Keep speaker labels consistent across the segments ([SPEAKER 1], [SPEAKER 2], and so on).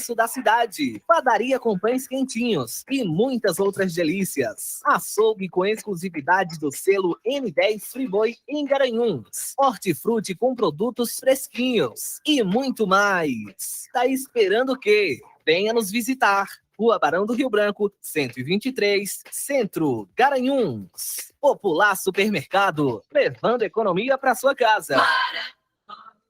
[SPEAKER 1] almoço da cidade. Padaria com pães quentinhos e muitas outras delícias. Açougue com exclusividade do selo M10 Friboi em Garanhuns. Hortifruti com produtos fresquinhos e muito mais. Tá esperando o quê? Venha nos visitar. Rua Barão do Rio Branco, 123, Centro, Garanhuns. Popular Supermercado, levando economia para sua casa.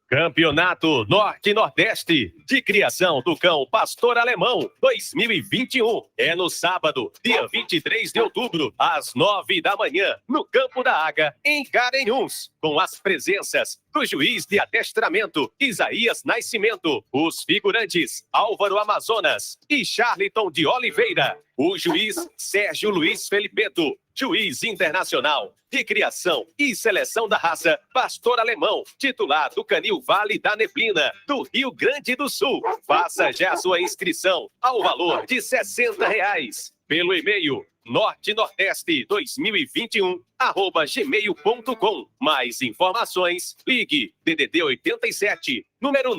[SPEAKER 2] Campeonato Norte e Nordeste de Criação do Cão Pastor Alemão 2021. É no sábado, dia 23 de outubro, às 9 da manhã, no Campo da Águia, em Garanhuns, com as presenças do juiz de adestramento Isaías Nascimento, os figurantes Álvaro Amazonas e Charliton de Oliveira, o juiz Sérgio Luiz Felipeto, juiz internacional de criação e seleção da raça Pastor Alemão, titular do Canil Vale da Neblina, do Rio Grande do Sul. Faça já sua inscrição ao valor de R$60 pelo e-mail norte-nordeste2021@gmail.com. Mais informações, ligue DDD 87, número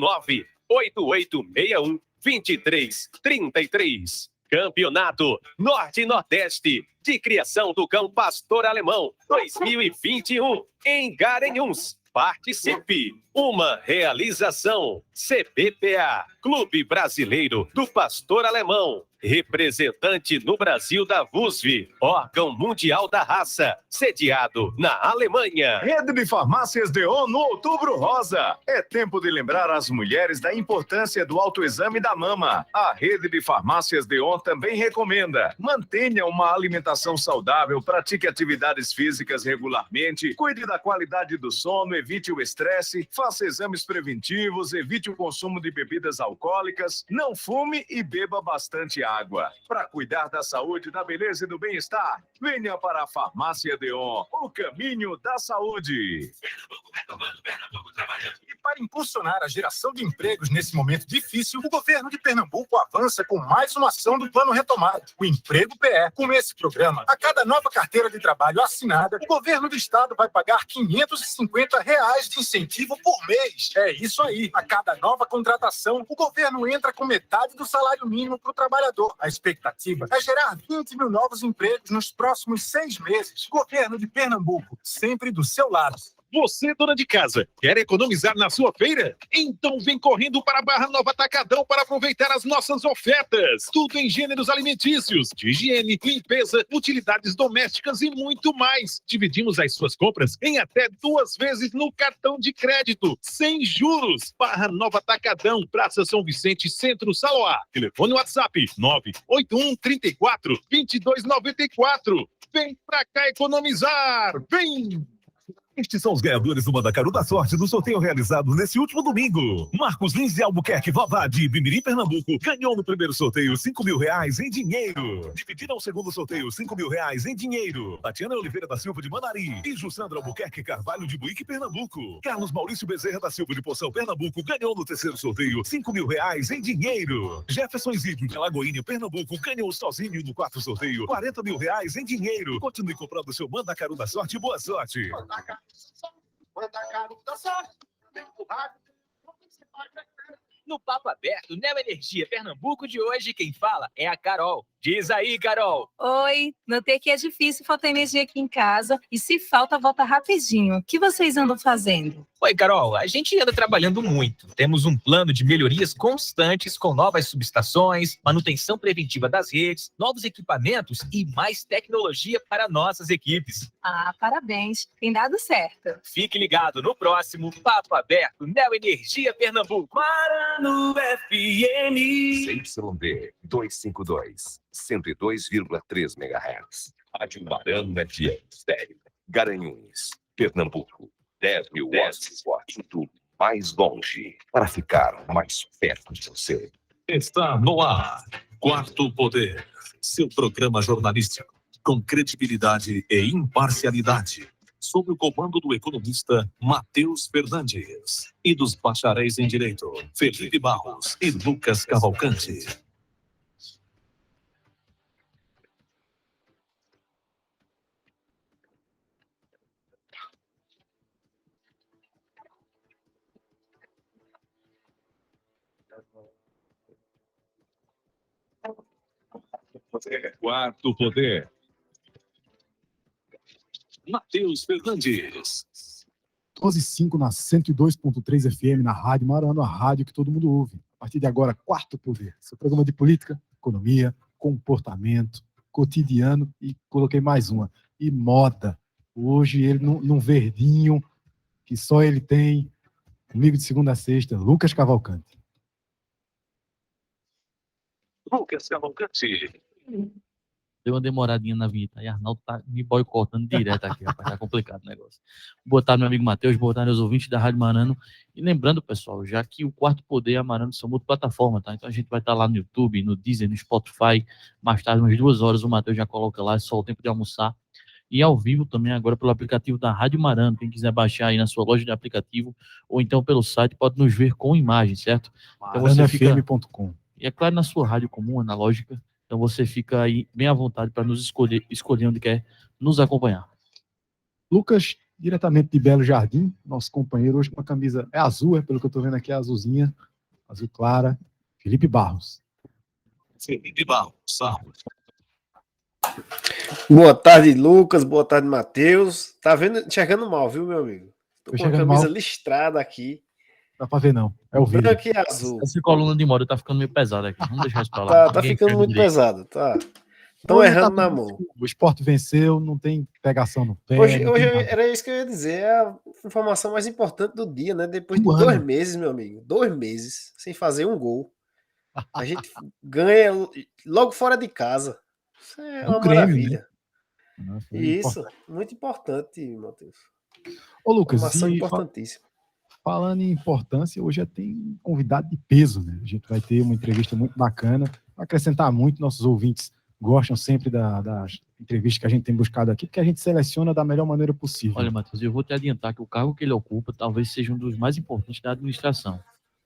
[SPEAKER 2] 98861-2333. Campeonato Norte e Nordeste de Criação do Cão Pastor Alemão 2021 em Garanhuns. Participe! Uma realização CBPA, Clube Brasileiro do Pastor Alemão, representante no Brasil da VUSV, órgão mundial da raça, sediado na Alemanha.
[SPEAKER 3] Rede de Farmácias Deon no Outubro Rosa. É tempo de lembrar as mulheres da importância do autoexame da mama. A Rede de Farmácias Deon também recomenda: mantenha uma alimentação saudável, pratique atividades físicas regularmente, cuide da qualidade do sono, evite o estresse, faça exames preventivos, evite o consumo de bebidas alcoólicas, não fume e beba bastante água. Para cuidar da saúde, da beleza e do bem-estar, venha para a Farmácia Deon, o caminho da saúde.
[SPEAKER 4] E para impulsionar a geração de empregos nesse momento difícil, o governo de Pernambuco avança com mais uma ação do Plano Retomada, o Emprego PE. Com esse programa, a cada nova carteira de trabalho assinada, o governo do estado vai pagar R$550 de incentivo por mês. É isso aí. A cada nova contratação, o governo entra com metade do salário mínimo para o trabalhador. A expectativa é gerar 20 mil novos empregos nos próximos 6 meses. Governo de Pernambuco, sempre do seu lado.
[SPEAKER 5] Você, dona de casa, quer economizar na sua feira? Então vem correndo para a Barra Nova Atacadão para aproveitar as nossas ofertas. Tudo em gêneros alimentícios, de higiene, limpeza, utilidades domésticas e muito mais. Dividimos as suas compras em até 2 vezes no cartão de crédito, sem juros. Barra Nova Atacadão, Praça São Vicente, Centro, Saloá. Telefone WhatsApp 981 34 2294. Vem pra cá economizar. Vem!
[SPEAKER 6] Estes são os ganhadores do Mandacaru da Sorte do sorteio realizado nesse último domingo. Marcos Lins de Albuquerque, Vavá de Bimirim, Pernambuco, ganhou no primeiro sorteio R$5 mil em dinheiro. Dividiram o segundo sorteio R$5 mil em dinheiro. Tatiana Oliveira da Silva de Manari e Jussandra Albuquerque Carvalho de Buíque, Pernambuco. Carlos Maurício Bezerra da Silva de Poção, Pernambuco, ganhou no terceiro sorteio R$5 mil em dinheiro. Jefferson Isidro de Alagoinha, Pernambuco, ganhou sozinho no quarto sorteio R$40 mil em dinheiro. Continue comprando seu Mandacaru da Sorte e boa sorte.
[SPEAKER 7] No Papo Aberto, Neo Energia Pernambuco de hoje, quem fala é a Carol. Diz aí, Carol.
[SPEAKER 8] Oi, notei que é difícil faltar energia aqui em casa e se falta, volta rapidinho. O que vocês andam fazendo?
[SPEAKER 7] Oi, Carol, a gente anda trabalhando muito. Temos um plano de melhorias constantes com novas subestações, manutenção preventiva das redes, novos equipamentos e mais tecnologia para nossas equipes.
[SPEAKER 8] Ah, parabéns. Tem dado certo.
[SPEAKER 7] Fique ligado no próximo Papo Aberto Neo Energia Pernambuco.
[SPEAKER 9] Marano FM.
[SPEAKER 10] CYD 252, 102,3 MHz. Rádio Marano FM, estéreo. Garanhuns, Pernambuco. 10 mil watts. Tudo mais longe para ficar mais perto de você.
[SPEAKER 5] Está no ar. Quarto Poder. Seu programa jornalístico com credibilidade e imparcialidade. Sob o comando do economista Matheus Fernandes e dos bacharéis em Direito, Felipe Barros e Lucas Cavalcante. Quarto Poder. Matheus Fernandes.
[SPEAKER 4] 12h05 na 102.3 FM, na Rádio Marano, a rádio que todo mundo ouve. A partir de agora, Quarto Poder. Seu programa de política, economia, comportamento, cotidiano e coloquei mais uma. E moda. Hoje ele num verdinho que só ele tem. Comigo de segunda a sexta, Lucas Cavalcante.
[SPEAKER 5] Lucas Cavalcante.
[SPEAKER 11] Deu uma demoradinha na vinheta. Aí Arnaldo tá me boicotando direto aqui, rapaz. Tá complicado o negócio. Boa tarde, meu amigo Matheus. Boa tarde aos ouvintes da Rádio Marano. E lembrando, pessoal, já que o Quarto Poder e a Marano são multiplataforma, tá? Então a gente vai estar lá no YouTube, no Deezer, no Spotify. Mais tarde, umas 2 horas, o Matheus já coloca lá, é só o tempo de almoçar. E ao vivo também agora pelo aplicativo da Rádio Marano. Quem quiser baixar aí na sua loja de aplicativo ou então pelo site, pode nos ver com imagem, certo? Então você fica...
[SPEAKER 4] maranofm.com.
[SPEAKER 11] E é claro, na sua rádio comum, analógica. Então você fica aí bem à vontade para nos escolher onde quer nos acompanhar.
[SPEAKER 4] Lucas, diretamente de Belo Jardim, nosso companheiro hoje com a camisa é azul, pelo que eu estou vendo aqui, é azulzinha, azul clara, Felipe Barros.
[SPEAKER 5] Felipe Barros.
[SPEAKER 12] Boa tarde, Lucas. Boa tarde, Matheus. Tá vendo? Enxergando mal, viu, meu amigo? Tô com a camisa listrada aqui.
[SPEAKER 4] Dá pra ver, não. É o vídeo.
[SPEAKER 12] Branco e azul.
[SPEAKER 11] Essa coluna de moda tá ficando meio pesada aqui. Vamos deixar isso pra lá.
[SPEAKER 12] Tá ficando muito pesado, tá. Estão errando na mão.
[SPEAKER 4] O Sport venceu, não tem pegação no pé.
[SPEAKER 12] Hoje era isso que eu ia dizer, é a informação mais importante do dia, né? Depois de 2 meses, meu amigo, 2 meses, sem fazer um gol. A gente ganha logo fora de casa. Isso é uma maravilha.
[SPEAKER 4] Né?
[SPEAKER 12] Isso, muito importante, Matheus.
[SPEAKER 4] Ô, Lucas,
[SPEAKER 12] informação importantíssima.
[SPEAKER 4] Falando em importância, hoje já tem convidado de peso, né? A gente vai ter uma entrevista muito bacana, vai acrescentar muito, nossos ouvintes gostam sempre das entrevistas que a gente tem buscado aqui, porque a gente seleciona da melhor maneira possível.
[SPEAKER 11] Olha, Matheus, eu vou te adiantar que o cargo que ele ocupa talvez seja um dos mais importantes da administração.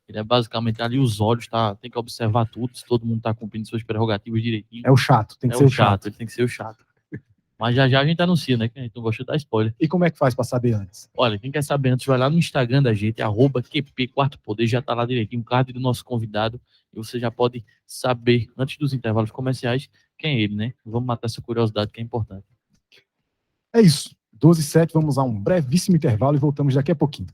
[SPEAKER 11] Ele é basicamente ali os olhos, tem que observar tudo, se todo mundo está cumprindo suas prerrogativas direitinho.
[SPEAKER 4] É o chato, tem que ser o chato.
[SPEAKER 11] Ele tem que ser o chato. Mas já a gente anuncia, né? Que a gente não gosta de dar spoiler.
[SPEAKER 4] E como é que faz para saber antes?
[SPEAKER 11] Olha, quem quer saber antes, vai lá no Instagram da gente, @QP Quarto Poder, já tá lá direitinho o card do nosso convidado, e você já pode saber, antes dos intervalos comerciais, quem é ele, né? Vamos matar essa curiosidade que é importante.
[SPEAKER 4] É isso. 12h07, vamos a um brevíssimo intervalo e voltamos daqui a pouquinho.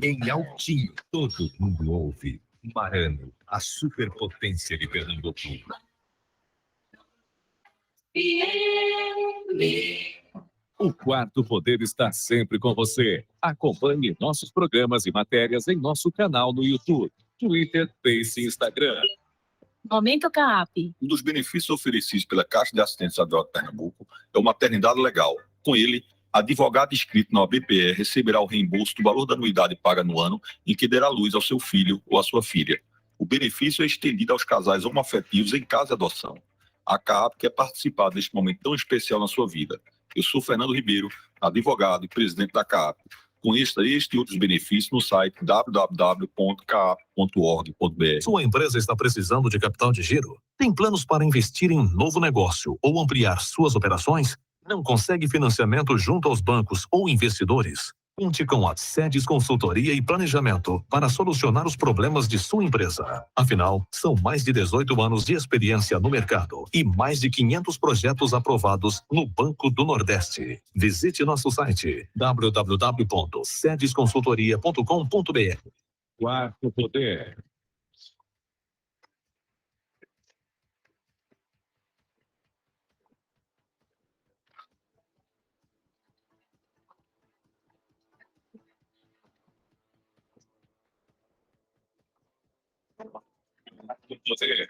[SPEAKER 5] Em Altinho, todo mundo ouve. Marano, a superpotência de Pernambuco. O Quarto Poder está sempre com você. Acompanhe nossos programas e matérias em nosso canal no YouTube, Twitter, Face e Instagram.
[SPEAKER 8] Momento CAAP.
[SPEAKER 13] Um dos benefícios oferecidos pela Caixa de Assistência Estadual de Pernambuco é o maternidade legal. Com ele, advogado inscrito na OBPE receberá o reembolso do valor da anuidade paga no ano em que derá luz ao seu filho ou à sua filha. O benefício é estendido aos casais homoafetivos em caso de adoção. A CAAP quer participar deste momento tão especial na sua vida. Eu sou Fernando Ribeiro, advogado e presidente da CAAP. Conheça este e outros benefícios no site www.caap.org.br.
[SPEAKER 14] Sua empresa está precisando de capital de giro? Tem planos para investir em novo negócio ou ampliar suas operações? Não consegue financiamento junto aos bancos ou investidores? Conte com a Sedes Consultoria e Planejamento para solucionar os problemas de sua empresa. Afinal, são mais de 18 anos de experiência no mercado e mais de 500 projetos aprovados no Banco do Nordeste. Visite nosso site www.sedesconsultoria.com.br.
[SPEAKER 5] Quarto Poder.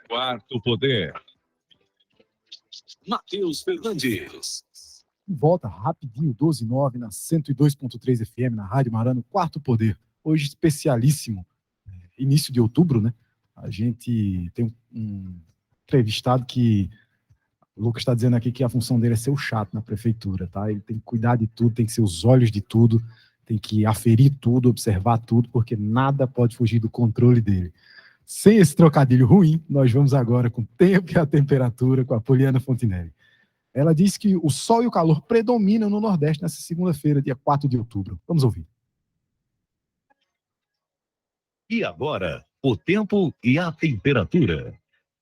[SPEAKER 5] Quarto Poder. Matheus Fernandes.
[SPEAKER 4] Volta rapidinho, 12h09 na 102.3 FM, na Rádio Marano, Quarto Poder. Hoje especialíssimo, início de outubro, né? A gente tem um entrevistado que o Lucas está dizendo aqui que a função dele é ser o chato na prefeitura, tá? Ele tem que cuidar de tudo, tem que ser os olhos de tudo, tem que aferir tudo, observar tudo, porque nada pode fugir do controle dele.
[SPEAKER 15] Sem esse trocadilho ruim, nós vamos agora com o tempo e a temperatura com a Poliana Fontinelli. Ela diz que o sol e o calor predominam no Nordeste nessa segunda-feira, dia 4 de outubro. Vamos ouvir.
[SPEAKER 6] E agora, o tempo e a temperatura.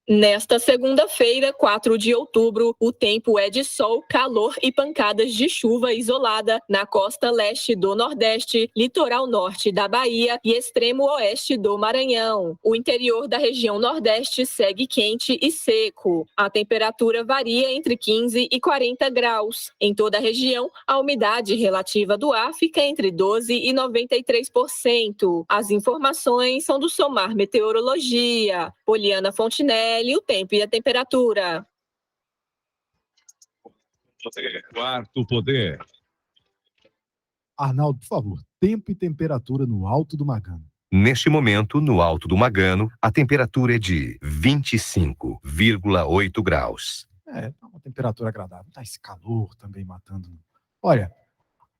[SPEAKER 16] Nesta segunda-feira, 4 de outubro, o tempo é de sol, calor e pancadas de chuva isolada na costa leste do Nordeste, litoral norte da Bahia e extremo oeste do Maranhão. O interior da região Nordeste segue quente e seco. A temperatura varia entre 15 e 40 graus. Em toda a região, a umidade relativa do ar fica entre 12 e 93%. As informações são do Somar Meteorologia. Poliana Fontinelli, o tempo e a temperatura.
[SPEAKER 6] Quarto poder.
[SPEAKER 15] Arnaldo, por favor, tempo e temperatura no Alto do Magano.
[SPEAKER 10] Neste momento, no Alto do Magano, a temperatura é de 25,8 graus.
[SPEAKER 15] Tá uma temperatura agradável. Tá esse calor também matando. Olha,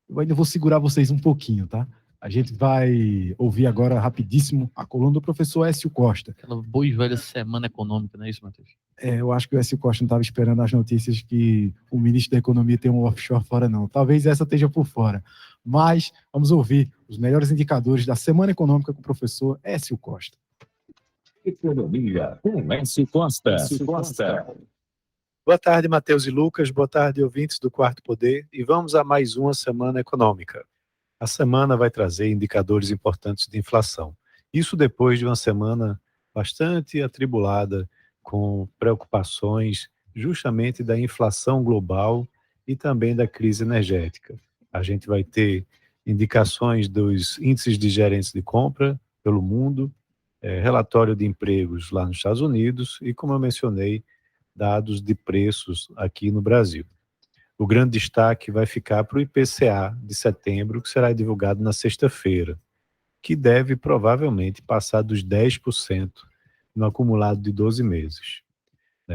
[SPEAKER 15] eu ainda vou segurar vocês um pouquinho, tá? A gente vai ouvir agora rapidíssimo a coluna do professor Écio Costa.
[SPEAKER 11] Aquela boa e velha semana econômica, não é isso, Matheus?
[SPEAKER 15] Eu acho que o Écio Costa não estava esperando as notícias que o ministro da Economia tem um offshore fora, não. Talvez essa esteja por fora. Mas vamos ouvir os melhores indicadores da semana econômica com o professor Écio Costa.
[SPEAKER 6] Economia com Écio Costa.
[SPEAKER 17] Boa tarde, Matheus e Lucas. Boa tarde, ouvintes do Quarto Poder. E vamos a mais uma semana econômica. A semana vai trazer indicadores importantes de inflação. Isso depois de uma semana bastante atribulada, com preocupações justamente da inflação global e também da crise energética. A gente vai ter indicações dos índices de gerentes de compra pelo mundo, relatório de empregos lá nos Estados Unidos e, como eu mencionei, dados de preços aqui no Brasil. O grande destaque vai ficar para o IPCA de setembro, que será divulgado na sexta-feira, que deve provavelmente passar dos 10% no acumulado de 12 meses.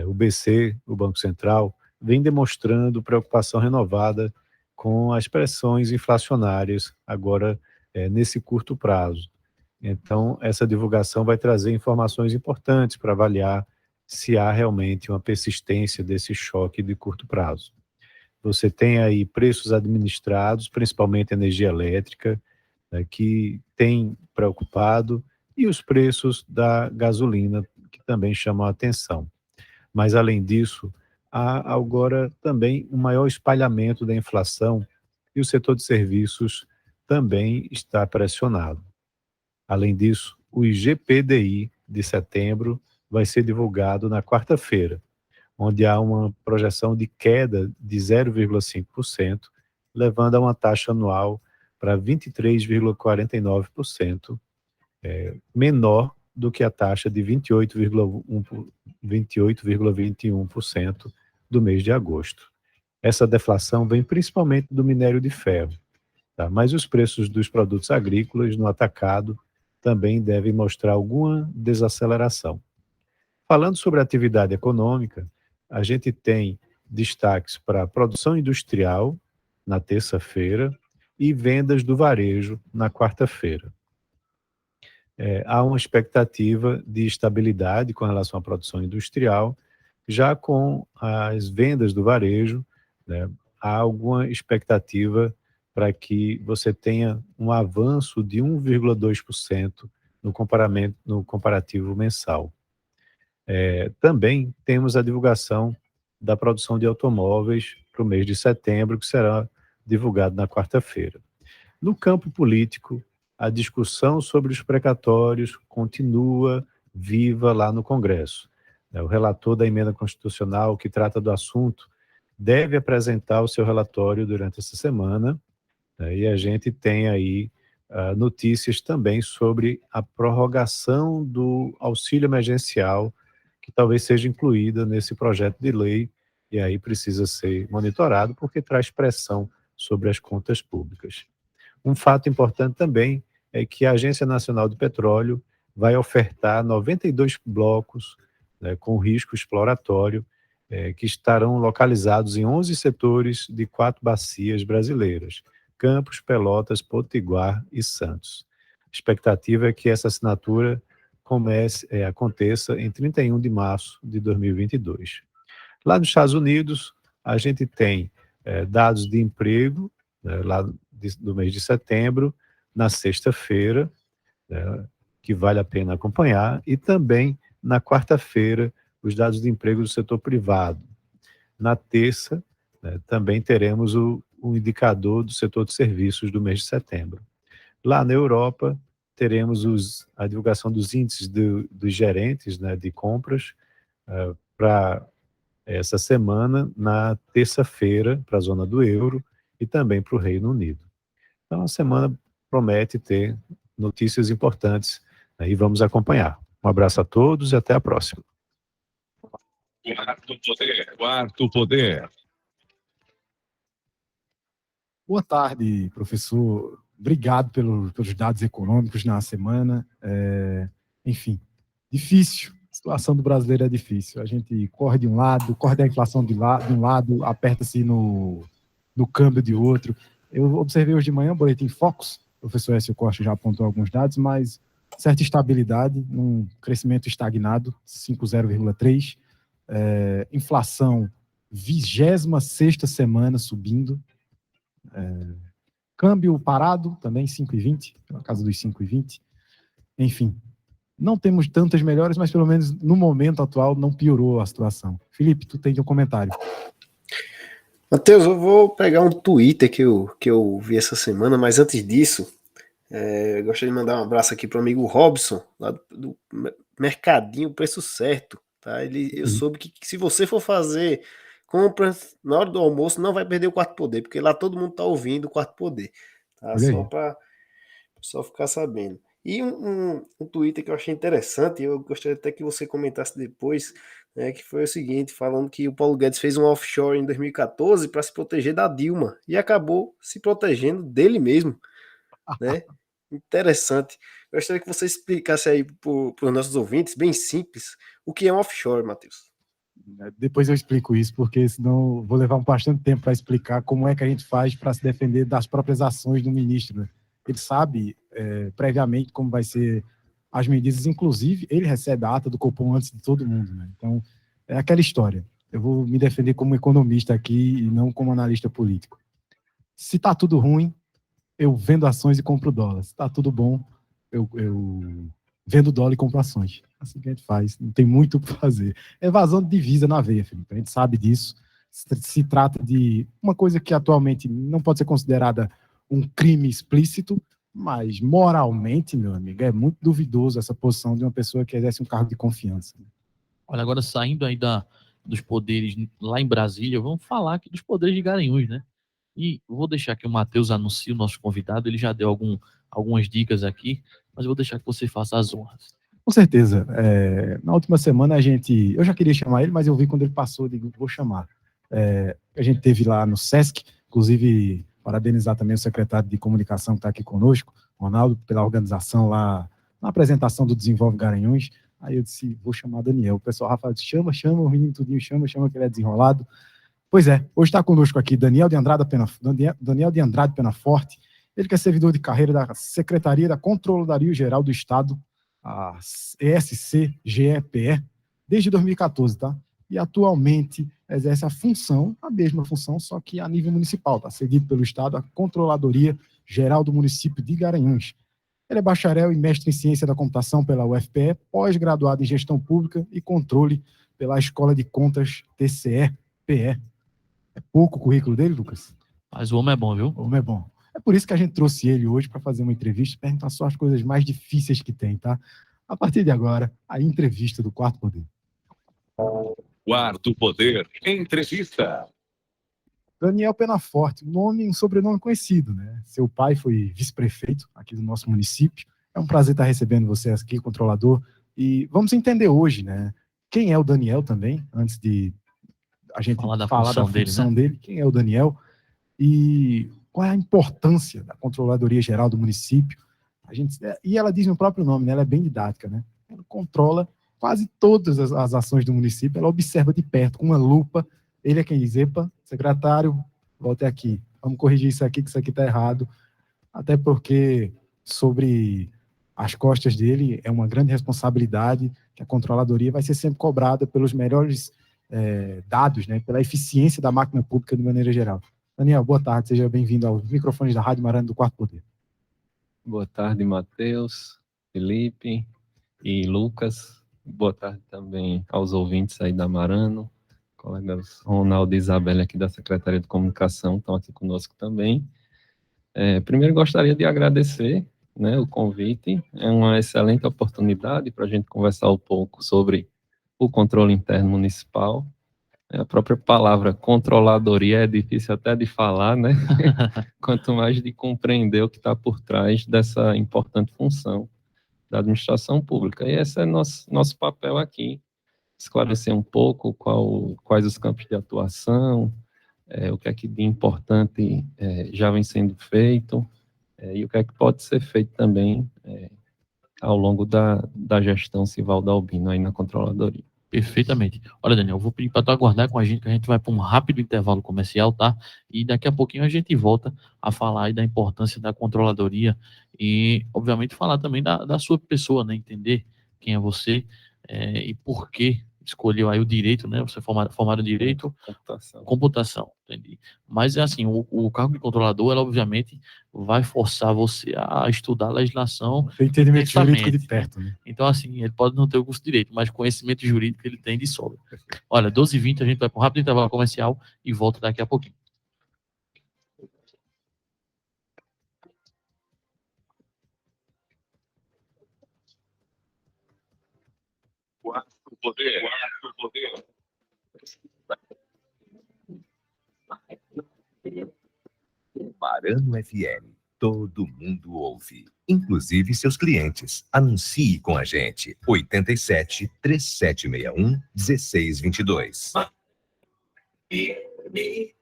[SPEAKER 17] O BC, o Banco Central, vem demonstrando preocupação renovada com as pressões inflacionárias agora nesse curto prazo. Então, essa divulgação vai trazer informações importantes para avaliar se há realmente uma persistência desse choque de curto prazo. Você tem aí preços administrados, principalmente energia elétrica, que tem preocupado, e os preços da gasolina, que também chamam a atenção. Mas, além disso, há agora também um maior espalhamento da inflação e o setor de serviços também está pressionado. Além disso, o IGPDI de setembro vai ser divulgado na quarta-feira, onde há uma projeção de queda de 0,5%, levando a uma taxa anual para 23,49%, menor do que a taxa de 28,21% do mês de agosto. Essa deflação vem principalmente do minério de ferro, tá? Mas os preços dos produtos agrícolas no atacado também devem mostrar alguma desaceleração. Falando sobre a atividade econômica, a gente tem destaques para a produção industrial na terça-feira e vendas do varejo na quarta-feira. Há uma expectativa de estabilidade com relação à produção industrial, já com as vendas do varejo, há alguma expectativa para que você tenha um avanço de 1,2% no comparativo mensal. Também temos a divulgação da produção de automóveis para o mês de setembro, que será divulgado na quarta-feira. No campo político, a discussão sobre os precatórios continua viva lá no Congresso. O relator da emenda constitucional que trata do assunto deve apresentar o seu relatório durante essa semana, e a gente tem aí notícias também sobre a prorrogação do auxílio emergencial, que talvez seja incluída nesse projeto de lei, e aí precisa ser monitorado, porque traz pressão sobre as contas públicas. Um fato importante também é que a Agência Nacional do Petróleo vai ofertar 92 blocos com risco exploratório, que estarão localizados em 11 setores de 4 bacias brasileiras: Campos, Pelotas, Potiguar e Santos. A expectativa é que essa assinatura aconteça em 31 de março de 2022. Lá nos Estados Unidos, a gente tem dados de emprego lá do mês de setembro, na sexta-feira, que vale a pena acompanhar, e também na quarta-feira, os dados de emprego do setor privado. Na terça, também teremos o indicador do setor de serviços do mês de setembro. Lá na Europa, teremos a divulgação dos índices dos gerentes, de compras para essa semana, na terça-feira, para a zona do euro e também para o Reino Unido. Então, a semana promete ter notícias importantes, e vamos acompanhar. Um abraço a todos e até a próxima.
[SPEAKER 5] Quarto Poder.
[SPEAKER 15] Boa tarde, professor. Obrigado pelos dados econômicos na semana. Enfim, difícil. A situação do brasileiro é difícil. A gente corre de um lado, corre da inflação de um lado, aperta-se no câmbio de outro. Eu observei hoje de manhã o boletim Focus, o professor Écio Costa já apontou alguns dados, mas certa estabilidade, um crescimento estagnado, 5,0,3%. Inflação, 26ª semana subindo. Câmbio parado, também 5,20, na casa dos 5,20. Enfim, não temos tantas melhores, mas pelo menos no momento atual não piorou a situação. Felipe, tu tem um comentário.
[SPEAKER 12] Matheus, eu vou pegar um Twitter que eu vi essa semana, mas antes disso, eu gostaria de mandar um abraço aqui para o amigo Robson, lá do Mercadinho Preço Certo. Tá? Eu soube que se você for fazer compras na hora do almoço, não vai perder o Quarto Poder, porque lá todo mundo está ouvindo o Quarto Poder. Tá? Só para o pessoal ficar sabendo. E um Twitter que eu achei interessante, eu gostaria até que você comentasse depois, que foi o seguinte, falando que o Paulo Guedes fez um offshore em 2014 para se proteger da Dilma, e acabou se protegendo dele mesmo. Né? Interessante. Eu gostaria que você explicasse aí para os nossos ouvintes, bem simples, o que é um offshore, Matheus.
[SPEAKER 15] Depois eu explico isso, porque senão vou levar bastante tempo para explicar como é que a gente faz para se defender das próprias ações do ministro. Né? Ele sabe previamente como vai ser as medidas, inclusive ele recebe a ata do Copom antes de todo mundo. Né? Então, é aquela história. Eu vou me defender como economista aqui e não como analista político. Se está tudo ruim, eu vendo ações e compro dólar. Se está tudo bom, eu vendo dólar e compro ações. Assim que a gente faz, não tem muito o que fazer. Evasão de divisa na veia, Felipe. A gente sabe disso. Se trata de uma coisa que atualmente não pode ser considerada um crime explícito, mas moralmente, meu amigo, é muito duvidoso essa posição de uma pessoa que exerce um cargo de confiança.
[SPEAKER 11] Olha, agora saindo aí dos poderes lá em Brasília, vamos falar aqui dos poderes de Garanhuns, né? E vou deixar que o Matheus anuncie o nosso convidado, ele já deu algumas dicas aqui, mas eu vou deixar que você faça as honras.
[SPEAKER 15] Com certeza. Na última semana eu já queria chamar ele, mas eu vi quando ele passou, eu digo, vou chamar. A gente teve lá no Sesc, inclusive parabenizar também o secretário de comunicação que está aqui conosco, Ronaldo, pela organização lá, na apresentação do Desenvolve Garanhuns. Aí eu disse, vou chamar Daniel. O pessoal, Rafael, disse, chama, o menino tudinho, chama que ele é desenrolado. Pois é, hoje está conosco aqui Daniel de Andrade Penaforte, ele que é servidor de carreira da Secretaria da Controladoria Geral do Estado, a ESCGEPE, desde 2014, tá? E atualmente exerce a mesma função, só que a nível municipal, tá? Cedido pelo Estado a Controladoria Geral do município de Garanhuns. Ele é bacharel e mestre em Ciência da Computação pela UFPE, pós-graduado em Gestão Pública e Controle pela Escola de Contas TCE-PE. É pouco o currículo dele, Lucas?
[SPEAKER 11] Mas o homem é bom, viu?
[SPEAKER 15] O homem é bom. É por isso que a gente trouxe ele hoje para fazer uma entrevista e perguntar só as coisas mais difíceis que tem, tá? A partir de agora, a entrevista do Quarto Poder.
[SPEAKER 5] Quarto Poder, entrevista.
[SPEAKER 15] Daniel Penaforte, um sobrenome conhecido, né? Seu pai foi vice-prefeito aqui do nosso município. É um prazer estar recebendo você aqui, controlador. E vamos entender hoje, né? Quem é o Daniel também, antes de a gente falar da função dele. Quem é o Daniel e qual é a importância da Controladoria Geral do município. E ela diz no próprio nome, né? Ela é bem didática, né? Ela controla quase todas as ações do município, ela observa de perto, com uma lupa. Ele é quem diz, epa, secretário, volte aqui, vamos corrigir isso aqui, que isso aqui está errado. Até porque, sobre às costas dele é uma grande responsabilidade, que a controladoria vai ser sempre cobrada pelos melhores dados, né, pela eficiência da máquina pública de maneira geral. Daniel, boa tarde, seja bem-vindo aos microfones da Rádio Marano do Quarto Poder.
[SPEAKER 18] Boa tarde, Matheus, Felipe e Lucas. Boa tarde também aos ouvintes aí da Marano, colegas Ronaldo e Isabela aqui da Secretaria de Comunicação estão aqui conosco também. Primeiro gostaria de agradecer, né, o convite, é uma excelente oportunidade para a gente conversar um pouco sobre o controle interno municipal. A própria palavra controladoria é difícil até de falar, né? Quanto mais de compreender o que está por trás dessa importante função da administração pública. E esse é nosso papel aqui, esclarecer um pouco quais os campos de atuação, o que é que de importante já vem sendo feito, e o que é que pode ser feito também ao longo da gestão Sivaldo Albino aí na controladoria.
[SPEAKER 11] Perfeitamente. Olha, Daniel, eu vou pedir para tu aguardar com a gente, que a gente vai para um rápido intervalo comercial, tá? E daqui a pouquinho a gente volta a falar aí da importância da controladoria e, obviamente, falar também da sua pessoa, né? Entender quem é você e por que escolheu aí o direito, né? Você formado em direito, computação, entendi. Mas é assim, o cargo de controlador, ela obviamente vai forçar você a estudar a legislação.
[SPEAKER 15] Tem entendimento jurídico de perto, né?
[SPEAKER 11] Então, assim, ele pode não ter o curso de direito, mas conhecimento jurídico ele tem de sobra. Olha, 12h20, a gente vai para um rápido intervalo comercial e volta daqui a pouquinho.
[SPEAKER 14] Quarto Poder.
[SPEAKER 10] Marano FM. Todo mundo ouve, inclusive seus clientes. Anuncie com a gente. 87 3761 1622.
[SPEAKER 5] Envie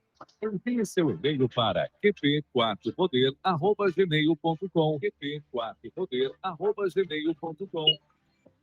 [SPEAKER 5] seu e-mail para qp4poder@gmail.com. qp4poder@gmail.com.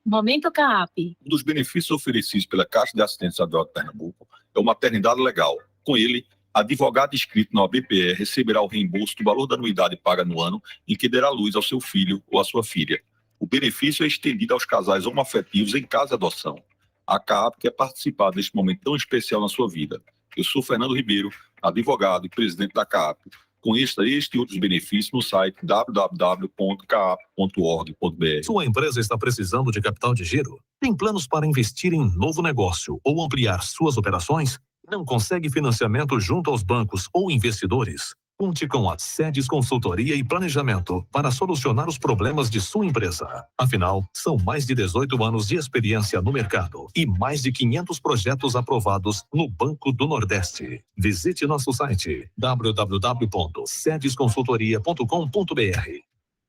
[SPEAKER 8] Momento CAAP.
[SPEAKER 13] Um dos benefícios oferecidos pela Caixa de Assistência Social de Pernambuco é o maternidade legal. Com ele, advogado inscrito na OBPE receberá o reembolso do valor da anuidade paga no ano em que derá luz ao seu filho ou à sua filha. O benefício é estendido aos casais homoafetivos em caso de adoção. A CAAP quer participar deste momento tão especial na sua vida. Eu sou Fernando Ribeiro, advogado e presidente da CAAP. Conheça este e outros benefícios no site www.caap.org.br.
[SPEAKER 14] Sua empresa está precisando de capital de giro? Tem planos para investir em novo negócio ou ampliar suas operações? Não consegue financiamento junto aos bancos ou investidores? Conte com a Sedes Consultoria e Planejamento para solucionar os problemas de sua empresa. Afinal, são mais de 18 anos de experiência no mercado e mais de 500 projetos aprovados no Banco do Nordeste. Visite nosso site www.sedesconsultoria.com.br.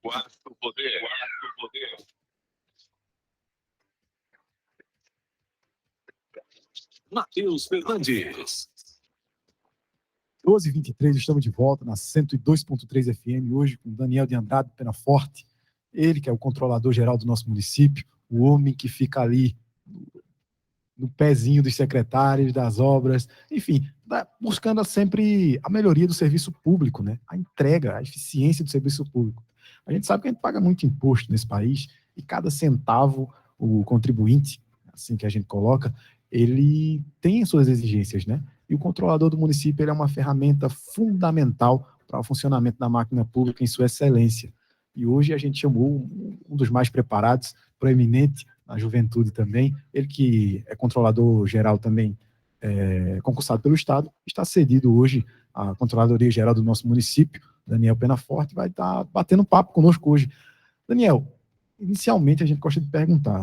[SPEAKER 5] Quarto Poder.
[SPEAKER 14] Matheus Fernandes.
[SPEAKER 15] 12h23, estamos de volta na 102.3 FM, hoje com Daniel de Andrade Penaforte, ele que é o controlador geral do nosso município, o homem que fica ali no pezinho dos secretários, das obras, enfim, buscando sempre a melhoria do serviço público, né? A entrega, a eficiência do serviço público. A gente sabe que a gente paga muito imposto nesse país e cada centavo, o contribuinte, assim que a gente coloca, ele tem as suas exigências, né? E o controlador do município ele é uma ferramenta fundamental para o funcionamento da máquina pública em sua excelência. E hoje a gente chamou um dos mais preparados, proeminente na juventude também, ele que é controlador geral também, concursado pelo Estado, está cedido hoje à Controladoria Geral do nosso município, Daniel Penaforte, vai estar batendo papo conosco hoje. Daniel, inicialmente a gente gosta de perguntar,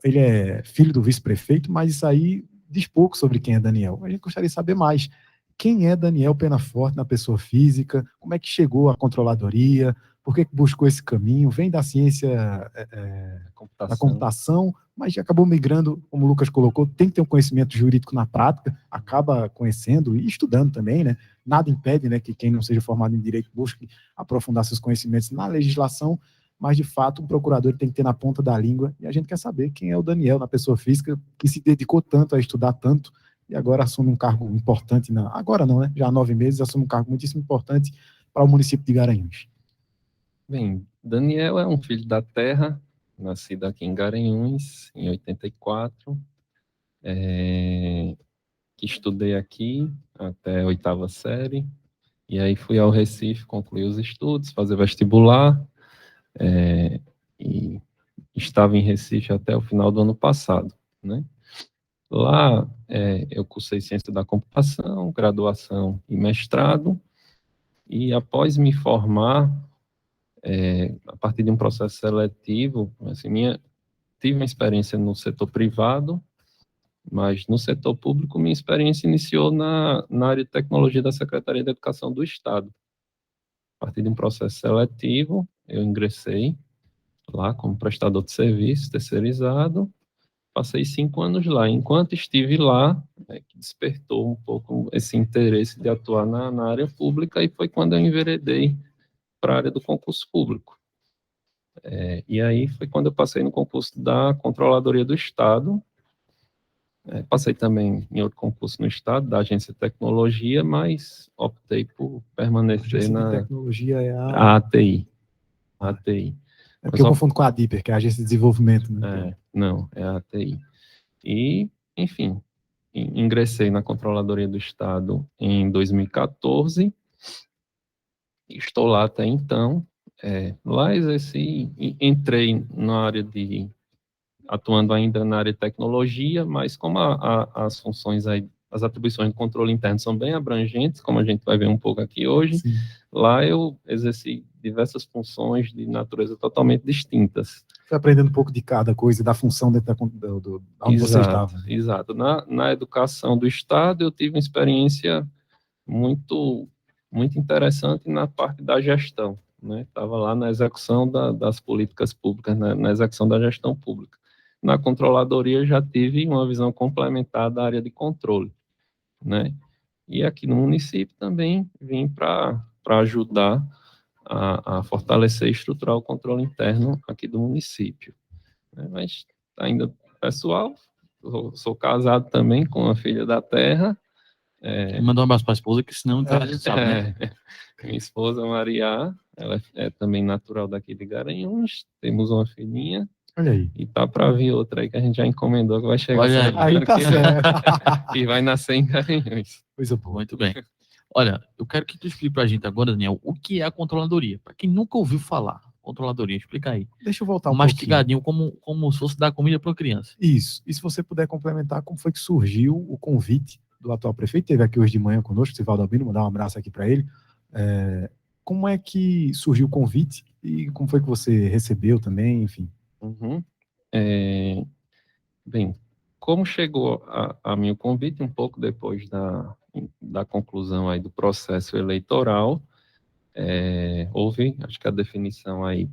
[SPEAKER 15] ele é filho do vice-prefeito, mas isso aí diz pouco sobre quem é Daniel. A gente gostaria de saber mais. Quem é Daniel Penaforte na pessoa física? Como é que chegou à controladoria? Por que buscou esse caminho? Vem da ciência da computação, mas acabou migrando, como o Lucas colocou, tem que ter um conhecimento jurídico na prática, acaba conhecendo e estudando também, né? Nada impede, né, que quem não seja formado em direito busque aprofundar seus conhecimentos na legislação, mas, de fato, um procurador tem que ter na ponta da língua, e a gente quer saber quem é o Daniel, na pessoa física, que se dedicou tanto a estudar tanto, e agora assume um cargo importante, agora não, né? Já há 9 meses, assume um cargo muitíssimo importante para o município de Garanhuns.
[SPEAKER 18] Bem, Daniel é um filho da terra, nascido aqui em Garanhuns, em 84, que estudei aqui até a 8ª série, e aí fui ao Recife concluir os estudos, fazer vestibular, e estava em Recife até o final do ano passado, né? Lá eu cursei Ciência da Computação, graduação e mestrado, e após me formar, a partir de um processo seletivo, assim, tive uma experiência no setor privado, mas no setor público minha experiência iniciou na área de tecnologia da Secretaria de Educação do Estado. A partir de um processo seletivo, eu ingressei lá como prestador de serviço terceirizado, passei 5 anos lá. Enquanto estive lá, que despertou um pouco esse interesse de atuar na área pública, e foi quando eu enveredei para a área do concurso público. E aí foi quando eu passei no concurso da Controladoria do Estado. Passei também em outro concurso no Estado, da Agência de Tecnologia, mas optei por permanecer
[SPEAKER 15] Agência
[SPEAKER 18] na
[SPEAKER 15] de Tecnologia é
[SPEAKER 18] a ATI. ATI.
[SPEAKER 15] É porque eu confundo com a DIPER, que é a Agência de Desenvolvimento. Né?
[SPEAKER 18] Não, é a ATI. E, enfim, ingressei na Controladoria do Estado em 2014, estou lá até então. Lá entrei na área atuando ainda na área de tecnologia, mas como as funções aí, as atribuições de controle interno são bem abrangentes, como a gente vai ver um pouco aqui hoje, sim, lá eu exerci diversas funções de natureza totalmente distintas.
[SPEAKER 15] Foi aprendendo um pouco de cada coisa, da função dentro onde você estava.
[SPEAKER 18] Exato. Na educação do Estado, eu tive uma experiência muito, muito interessante na parte da gestão, né? Estava lá na execução das políticas públicas, na execução da gestão pública. Na controladoria, já tive uma visão complementar da área de controle, né? E aqui no município também vim para ajudar a fortalecer e estruturar o controle interno aqui do município. Mas ainda pessoal, sou casado também com uma filha da terra.
[SPEAKER 11] Mandar um abraço para a esposa, que senão a gente sabe, né?
[SPEAKER 18] Minha esposa Maria, ela é também natural daqui de Garanhuns, temos uma filhinha.
[SPEAKER 15] Olha aí.
[SPEAKER 18] E tá para vir outra aí que a gente já encomendou, que vai chegar.
[SPEAKER 11] Olha
[SPEAKER 15] aí, tá certo.
[SPEAKER 18] E vai nascer em Garanhuns.
[SPEAKER 15] Coisa boa.
[SPEAKER 11] Muito bem. Olha, eu quero que tu explique pra gente agora, Daniel, o que é a controladoria. Para quem nunca ouviu falar, controladoria, explica aí.
[SPEAKER 15] Deixa eu voltar um
[SPEAKER 11] mastigadinho, como se fosse dar comida para criança.
[SPEAKER 15] Isso. E se você puder complementar, como foi que surgiu o convite do atual prefeito, teve aqui hoje de manhã conosco, Sivaldo Albino, mandar um abraço aqui para ele. Como é que surgiu o convite e como foi que você recebeu também, enfim?
[SPEAKER 18] Uhum. Bem, como chegou a mim o convite, um pouco depois da conclusão aí do processo eleitoral, houve, acho que a definição aí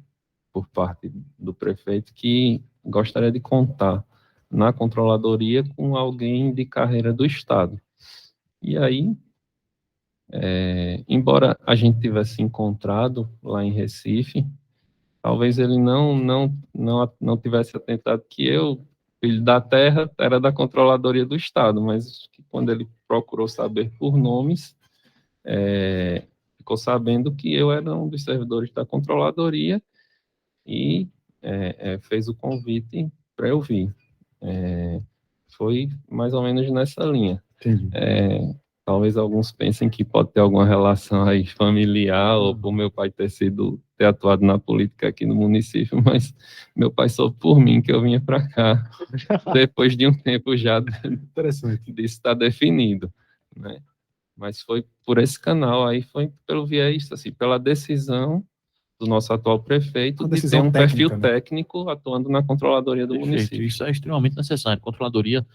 [SPEAKER 18] por parte do prefeito que gostaria de contar na controladoria com alguém de carreira do Estado. E aí, embora a gente tivesse encontrado lá em Recife, talvez ele não tivesse atentado que eu, filho da terra, era da controladoria do Estado, mas que quando ele procurou saber por nomes, ficou sabendo que eu era um dos servidores da controladoria e fez o convite para eu vir. Foi mais ou menos nessa linha. Talvez alguns pensem que pode ter alguma relação aí familiar, ou por meu pai ter atuado na política aqui no município, mas meu pai soube por mim que eu vinha para cá, depois de um tempo já disso estar definido, né? Mas foi por esse canal, aí foi pelo viés, assim, pela decisão do nosso atual prefeito de ter um perfil técnico atuando na controladoria do município.
[SPEAKER 11] Isso é extremamente necessário. Controladoria,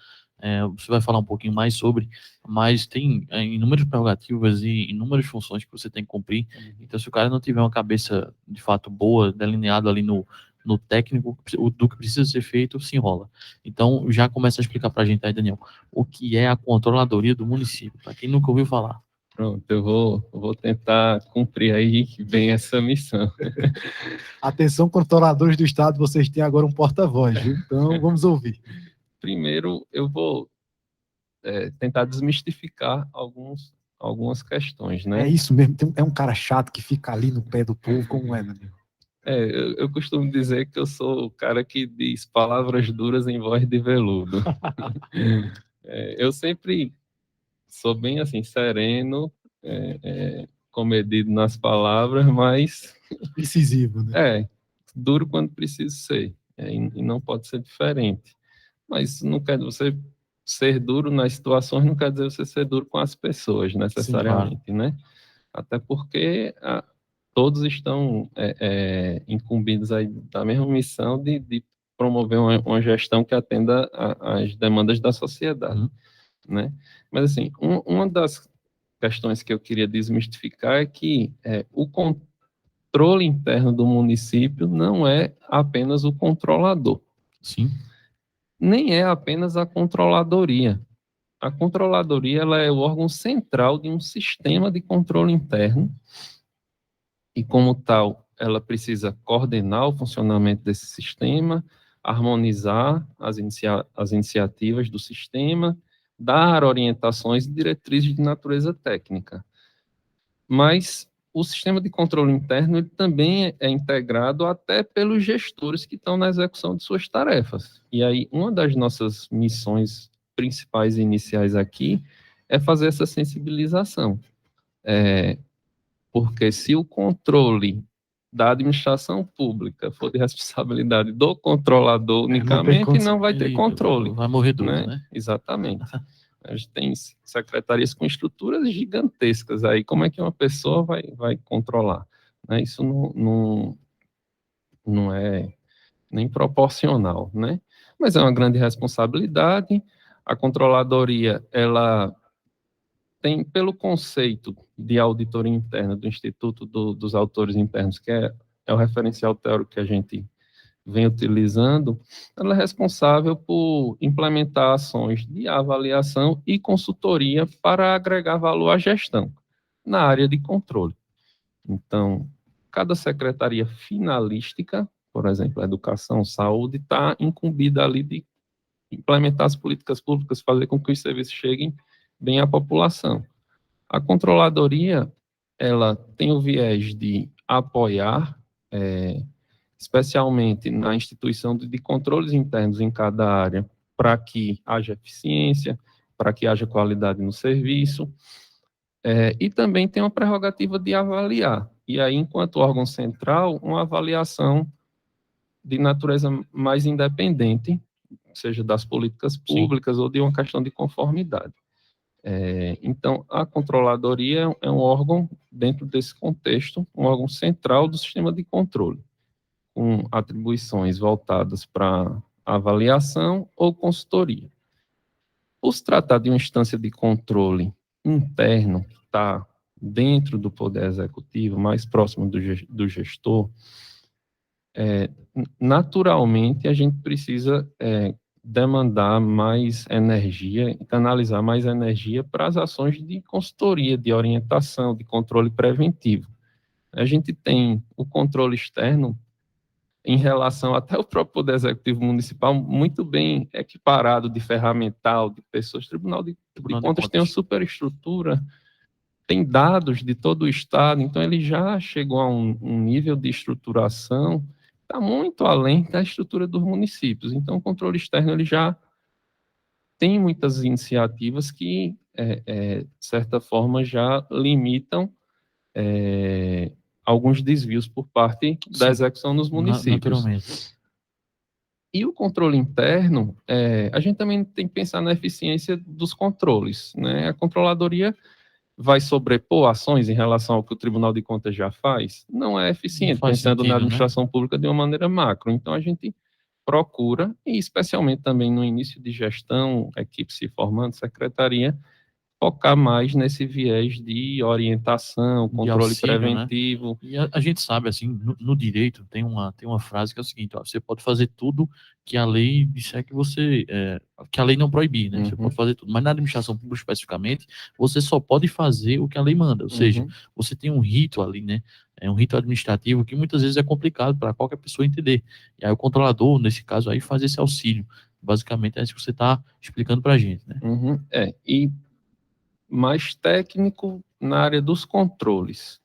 [SPEAKER 11] você vai falar um pouquinho mais sobre, mas tem inúmeras prerrogativas e inúmeras funções que você tem que cumprir. Então, se o cara não tiver uma cabeça, de fato, boa, delineado ali no técnico, do que precisa ser feito, se enrola. Então, já começa a explicar para a gente aí, Daniel, o que é a controladoria do município, para quem nunca ouviu falar.
[SPEAKER 18] Pronto, eu vou tentar cumprir aí bem essa missão.
[SPEAKER 15] Atenção, controladores do Estado, vocês têm agora um porta-voz, viu? Então, vamos ouvir.
[SPEAKER 18] Primeiro, eu vou tentar desmistificar algumas questões, né?
[SPEAKER 15] É isso mesmo, é um cara chato que fica ali no pé do povo, como é, Daniel?
[SPEAKER 18] Eu costumo dizer que eu sou o cara que diz palavras duras em voz de veludo. Eu sempre sou bem assim, sereno, comedido nas palavras, mas...
[SPEAKER 15] Incisivo, né?
[SPEAKER 18] Duro quando preciso ser, e não pode ser diferente. Mas não quer você ser duro nas situações, não quer dizer você ser duro com as pessoas, necessariamente, né? Até porque todos estão incumbidos aí da mesma missão de promover uma gestão que atenda às demandas da sociedade, né? Mas, assim, uma das questões que eu queria desmistificar é que o controle interno do município não é apenas o controlador.
[SPEAKER 11] Sim.
[SPEAKER 18] Nem é apenas a controladoria. A controladoria ela é o órgão central de um sistema de controle interno e, como tal, ela precisa coordenar o funcionamento desse sistema, harmonizar as iniciativas do sistema, dar orientações e diretrizes de natureza técnica. Mas o sistema de controle interno ele também é integrado até pelos gestores que estão na execução de suas tarefas. E aí, uma das nossas missões principais e iniciais aqui é fazer essa sensibilização. Porque se o controle da administração pública for de responsabilidade do controlador unicamente, não vai ter controle.
[SPEAKER 11] Vai morrer tudo, né?
[SPEAKER 18] Exatamente. A gente tem secretarias com estruturas gigantescas aí, como é que uma pessoa vai controlar? Né? Isso não é nem proporcional, né? Mas é uma grande responsabilidade. A controladoria, ela tem, pelo conceito de auditoria interna do Instituto dos Auditores Internos, que é o referencial teórico que a gente vem utilizando, ela é responsável por implementar ações de avaliação e consultoria para agregar valor à gestão na área de controle. Então, cada secretaria finalística, por exemplo, a educação, saúde, está incumbida ali de implementar as políticas públicas, fazer com que os serviços cheguem bem à população. A controladoria, ela tem o viés de apoiar, especialmente na instituição de controles internos em cada área, para que haja eficiência, para que haja qualidade no serviço, e também tem uma prerrogativa de avaliar. E aí, enquanto órgão central, uma avaliação de natureza mais independente, seja das políticas públicas ou de uma questão de conformidade. Então, a controladoria é um órgão, dentro desse contexto, um órgão central do sistema de controle, com atribuições voltadas para avaliação ou consultoria. Por se tratar de uma instância de controle interno, que está dentro do Poder Executivo, mais próximo do gestor, naturalmente a gente precisa demandar mais energia, canalizar mais energia para as ações de consultoria, de orientação, de controle preventivo. A gente tem o controle externo em relação até o próprio Poder Executivo Municipal, muito bem equiparado de ferramental, de pessoas. O Tribunal de Contas tem uma superestrutura, tem dados de todo o Estado, então ele já chegou a um nível de estruturação está muito além da estrutura dos municípios. Então, o controle externo ele já tem muitas iniciativas que, de certa forma, já limitam alguns desvios por parte da execução nos municípios.
[SPEAKER 11] Naturalmente.
[SPEAKER 18] E o controle interno, a gente também tem que pensar na eficiência dos controles, né? A controladoria vai sobrepor ações em relação ao que o Tribunal de Contas já faz? Não é eficiente, pensando na administração pública de uma maneira macro. Então, a gente procura, e especialmente também no início de gestão, equipe se formando, secretaria, focar mais nesse viés de orientação, controle
[SPEAKER 11] auxílio,
[SPEAKER 18] preventivo.
[SPEAKER 11] Né? E a gente sabe, assim, no direito tem uma frase que é o seguinte, ó, você pode fazer tudo que a lei disser que você... que a lei não proibir, né? Você pode fazer tudo. Mas na administração pública, especificamente, você só pode fazer o que a lei manda. Ou seja, você tem um rito ali, né? É um rito administrativo que muitas vezes é complicado para qualquer pessoa entender. E aí o controlador, nesse caso aí, faz esse auxílio. Basicamente é isso que você está explicando para a gente, né?
[SPEAKER 18] E mais técnico na área dos controles.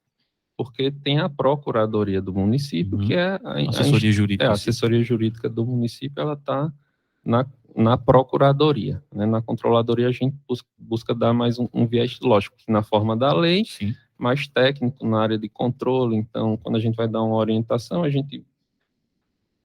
[SPEAKER 18] porque tem a Procuradoria do município, que é
[SPEAKER 11] Assessoria jurídica.
[SPEAKER 18] A assessoria jurídica do município, ela está na Procuradoria, né? Na Controladoria a gente busca dar mais um viés, lógico, que na forma da lei, mais técnico na área de controle. Então, quando a gente vai dar uma orientação, a gente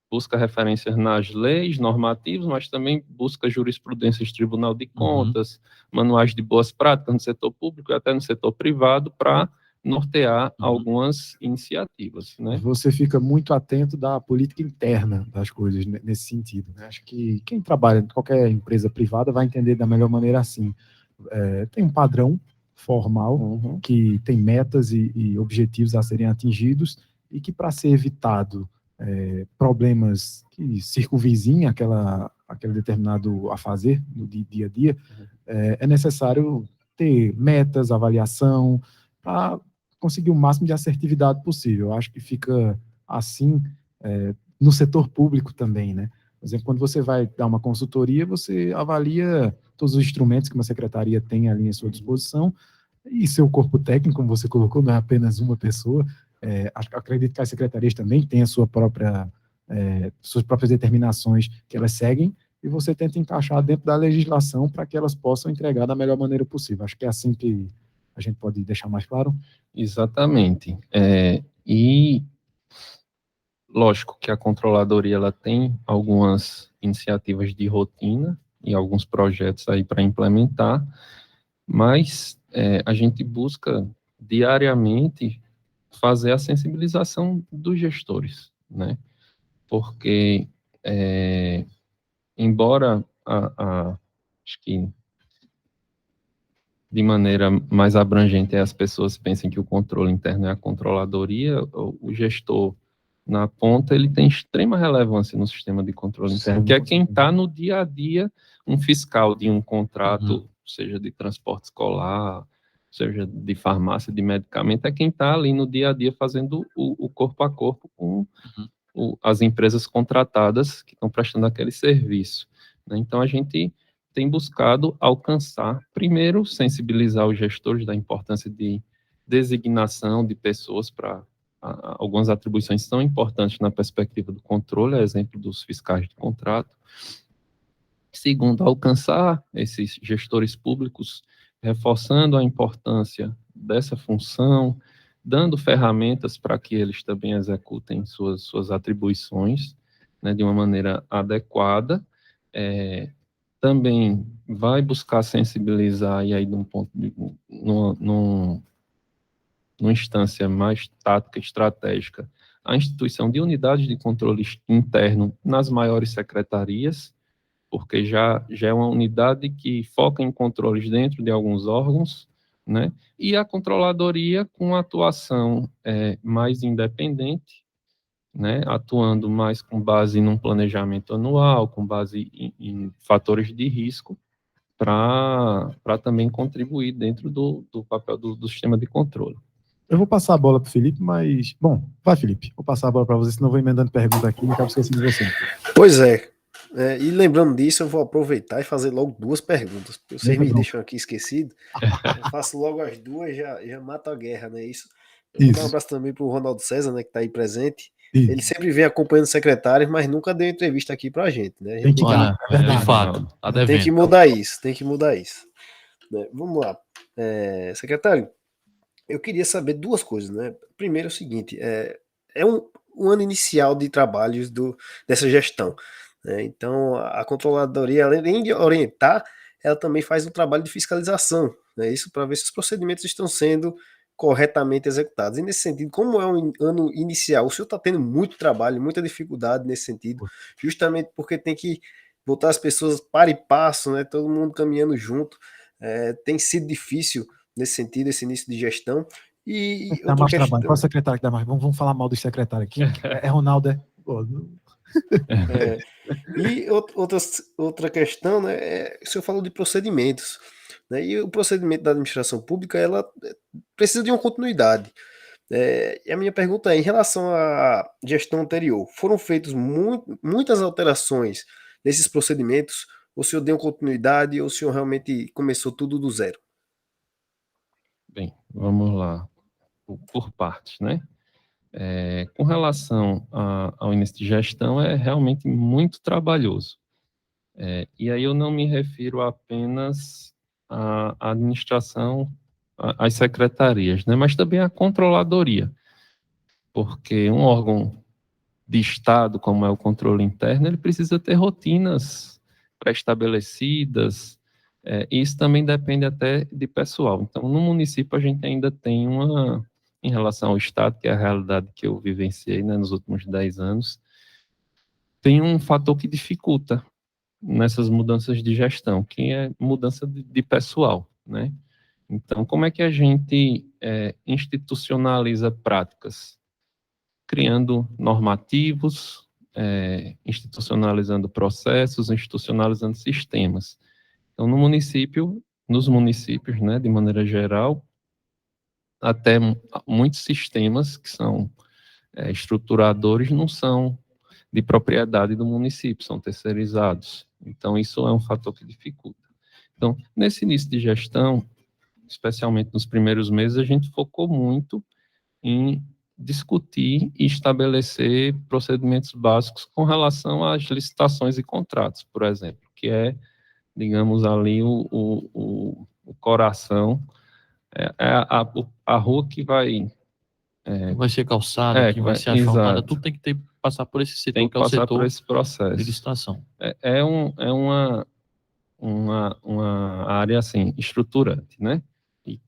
[SPEAKER 18] busca referências nas leis, normativos, mas também busca jurisprudências de Tribunal de Contas, manuais de boas práticas no setor público e até no setor privado para nortear algumas iniciativas, né?
[SPEAKER 15] Você fica muito atento da política interna das coisas nesse sentido, né? Acho que quem trabalha em qualquer empresa privada vai entender da melhor maneira assim. Tem um padrão formal que tem metas e objetivos a serem atingidos e que, para ser evitado problemas que circunvizinham aquele determinado a fazer no dia a dia, é necessário ter metas, avaliação, para conseguir o máximo de assertividade possível. Eu acho que fica assim no setor público também, né? Por exemplo, quando você vai dar uma consultoria, você avalia todos os instrumentos que uma secretaria tem ali à sua disposição e seu corpo técnico, como você colocou, não é apenas uma pessoa. Acredito que as secretarias também têm a suas próprias determinações que elas seguem e você tenta encaixar dentro da legislação para que elas possam entregar da melhor maneira possível. Acho que é assim que a gente pode deixar mais claro.
[SPEAKER 18] Exatamente. E lógico que a controladoria ela tem algumas iniciativas de rotina e alguns projetos aí para implementar, mas a gente busca diariamente fazer a sensibilização dos gestores, né? Porque, embora acho que de maneira mais abrangente as pessoas pensem que o controle interno é a controladoria, o gestor na ponta, ele tem extrema relevância no sistema de controle interno, que é quem está no dia a dia, um fiscal de um contrato, seja de transporte escolar, seja de farmácia, de medicamento, é quem está ali no dia a dia fazendo o corpo a corpo com as empresas contratadas que estão prestando aquele serviço, né? Então, a gente tem buscado alcançar, primeiro, sensibilizar os gestores da importância de designação de pessoas para algumas atribuições tão importantes na perspectiva do controle, a exemplo dos fiscais de contrato. Segundo, alcançar esses gestores públicos, reforçando a importância dessa função, dando ferramentas para que eles também executem suas atribuições, né, de uma maneira adequada. Também vai buscar sensibilizar, e aí de um ponto numa instância mais tática, estratégica, a instituição de unidades de controle interno nas maiores secretarias, porque já é uma unidade que foca em controles dentro de alguns órgãos, né? E a controladoria com atuação mais independente, né? Atuando mais com base num planejamento anual, com base em fatores de risco, para também contribuir dentro do papel do sistema de controle.
[SPEAKER 15] Eu vou passar a bola para o Felipe, mas... Bom, vai, Felipe. Vou passar a bola para você, senão eu vou emendando pergunta aqui e acabo esquecendo de você.
[SPEAKER 12] Pois é. E lembrando disso, eu vou aproveitar e fazer logo duas perguntas. Vocês me deixam aqui esquecido. Eu faço logo as duas, já mato a guerra, né? Isso. Eu vou dar um abraço também para o Ronaldo César, né, que está aí presente. Isso. Ele sempre vem acompanhando secretários, mas nunca deu entrevista aqui para a gente, né?
[SPEAKER 11] Tem que dar, de fato.
[SPEAKER 12] Tem que mudar isso, Né? Vamos lá. Secretário, eu queria saber duas coisas, né? Primeiro é o seguinte, é um ano inicial de trabalhos dessa gestão, né? Então, a controladoria, além de orientar, ela também faz um trabalho de fiscalização, né? Isso para ver se os procedimentos estão sendo corretamente executados. E nesse sentido, como é um ano inicial, o senhor está tendo muito trabalho, muita dificuldade nesse sentido, justamente porque tem que botar as pessoas para e passo, né? Todo mundo caminhando junto. Tem sido difícil nesse sentido, esse início de gestão. E
[SPEAKER 15] dá mais trabalho. Qual secretário que dá mais? Vamos falar mal do secretário aqui. É Ronaldo,
[SPEAKER 12] E outra questão, né? O senhor falou de procedimentos, né? E o procedimento da administração pública, ela precisa de uma continuidade. E a minha pergunta é, em relação à gestão anterior, foram feitas muitas alterações nesses procedimentos? O senhor deu continuidade ou o senhor realmente começou tudo do zero?
[SPEAKER 18] Bem, vamos lá. por partes, né? Com relação ao início de gestão, é realmente muito trabalhoso. E aí eu não me refiro apenas à administração, às secretarias, né? Mas também à controladoria, porque um órgão de Estado, como é o controle interno, ele precisa ter rotinas pré-estabelecidas, e isso também depende até de pessoal. Então, no município, a gente ainda tem em relação ao Estado, que é a realidade que eu vivenciei, né, nos últimos 10 anos, tem um fator que dificulta nessas mudanças de gestão, que é mudança de pessoal, né? Então, como é que a gente institucionaliza práticas? Criando normativos, institucionalizando processos, institucionalizando sistemas. Então, nos municípios, né, de maneira geral, até muitos sistemas que são estruturadores não são de propriedade do município, são terceirizados. Então, isso é um fator que dificulta. Então, nesse início de gestão, especialmente nos primeiros meses, a gente focou muito em discutir e estabelecer procedimentos básicos com relação às licitações e contratos, por exemplo, que é, digamos, ali o coração, a rua que vai...
[SPEAKER 11] vai ser calçada, que vai ser asfaltada, tudo tem que passar por esse setor,
[SPEAKER 18] tem que
[SPEAKER 11] é o
[SPEAKER 18] passar
[SPEAKER 11] setor
[SPEAKER 18] por esse processo
[SPEAKER 11] de licitação.
[SPEAKER 18] É uma área, assim, estruturante, né? E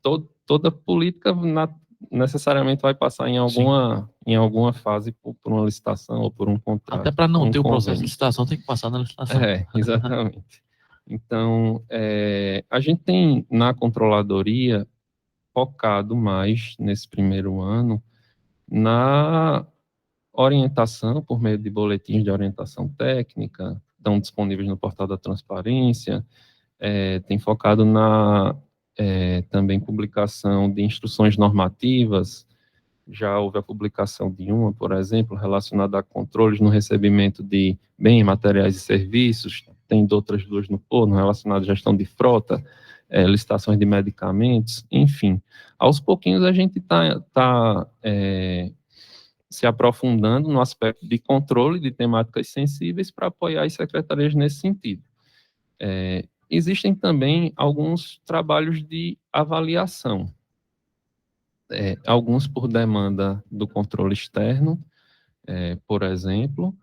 [SPEAKER 18] toda política necessariamente vai passar em alguma fase por uma licitação ou por um contrato.
[SPEAKER 11] Até para não ter o
[SPEAKER 18] convênio.
[SPEAKER 11] processo de licitação, tem que passar na licitação.
[SPEAKER 18] Exatamente. Então, a gente tem, na controladoria, focado mais, nesse primeiro ano, na orientação, por meio de boletins de orientação técnica, estão disponíveis no portal da transparência, tem focado na também publicação de instruções normativas. Já houve a publicação de uma, por exemplo, relacionada a controles no recebimento de bens, materiais e serviços, tem outras duas no forno, relacionadas à gestão de frota, licitações de medicamentos, enfim. Aos pouquinhos a gente está se aprofundando no aspecto de controle de temáticas sensíveis para apoiar as secretarias nesse sentido. Existem também alguns trabalhos de avaliação, alguns por demanda do controle externo, por exemplo,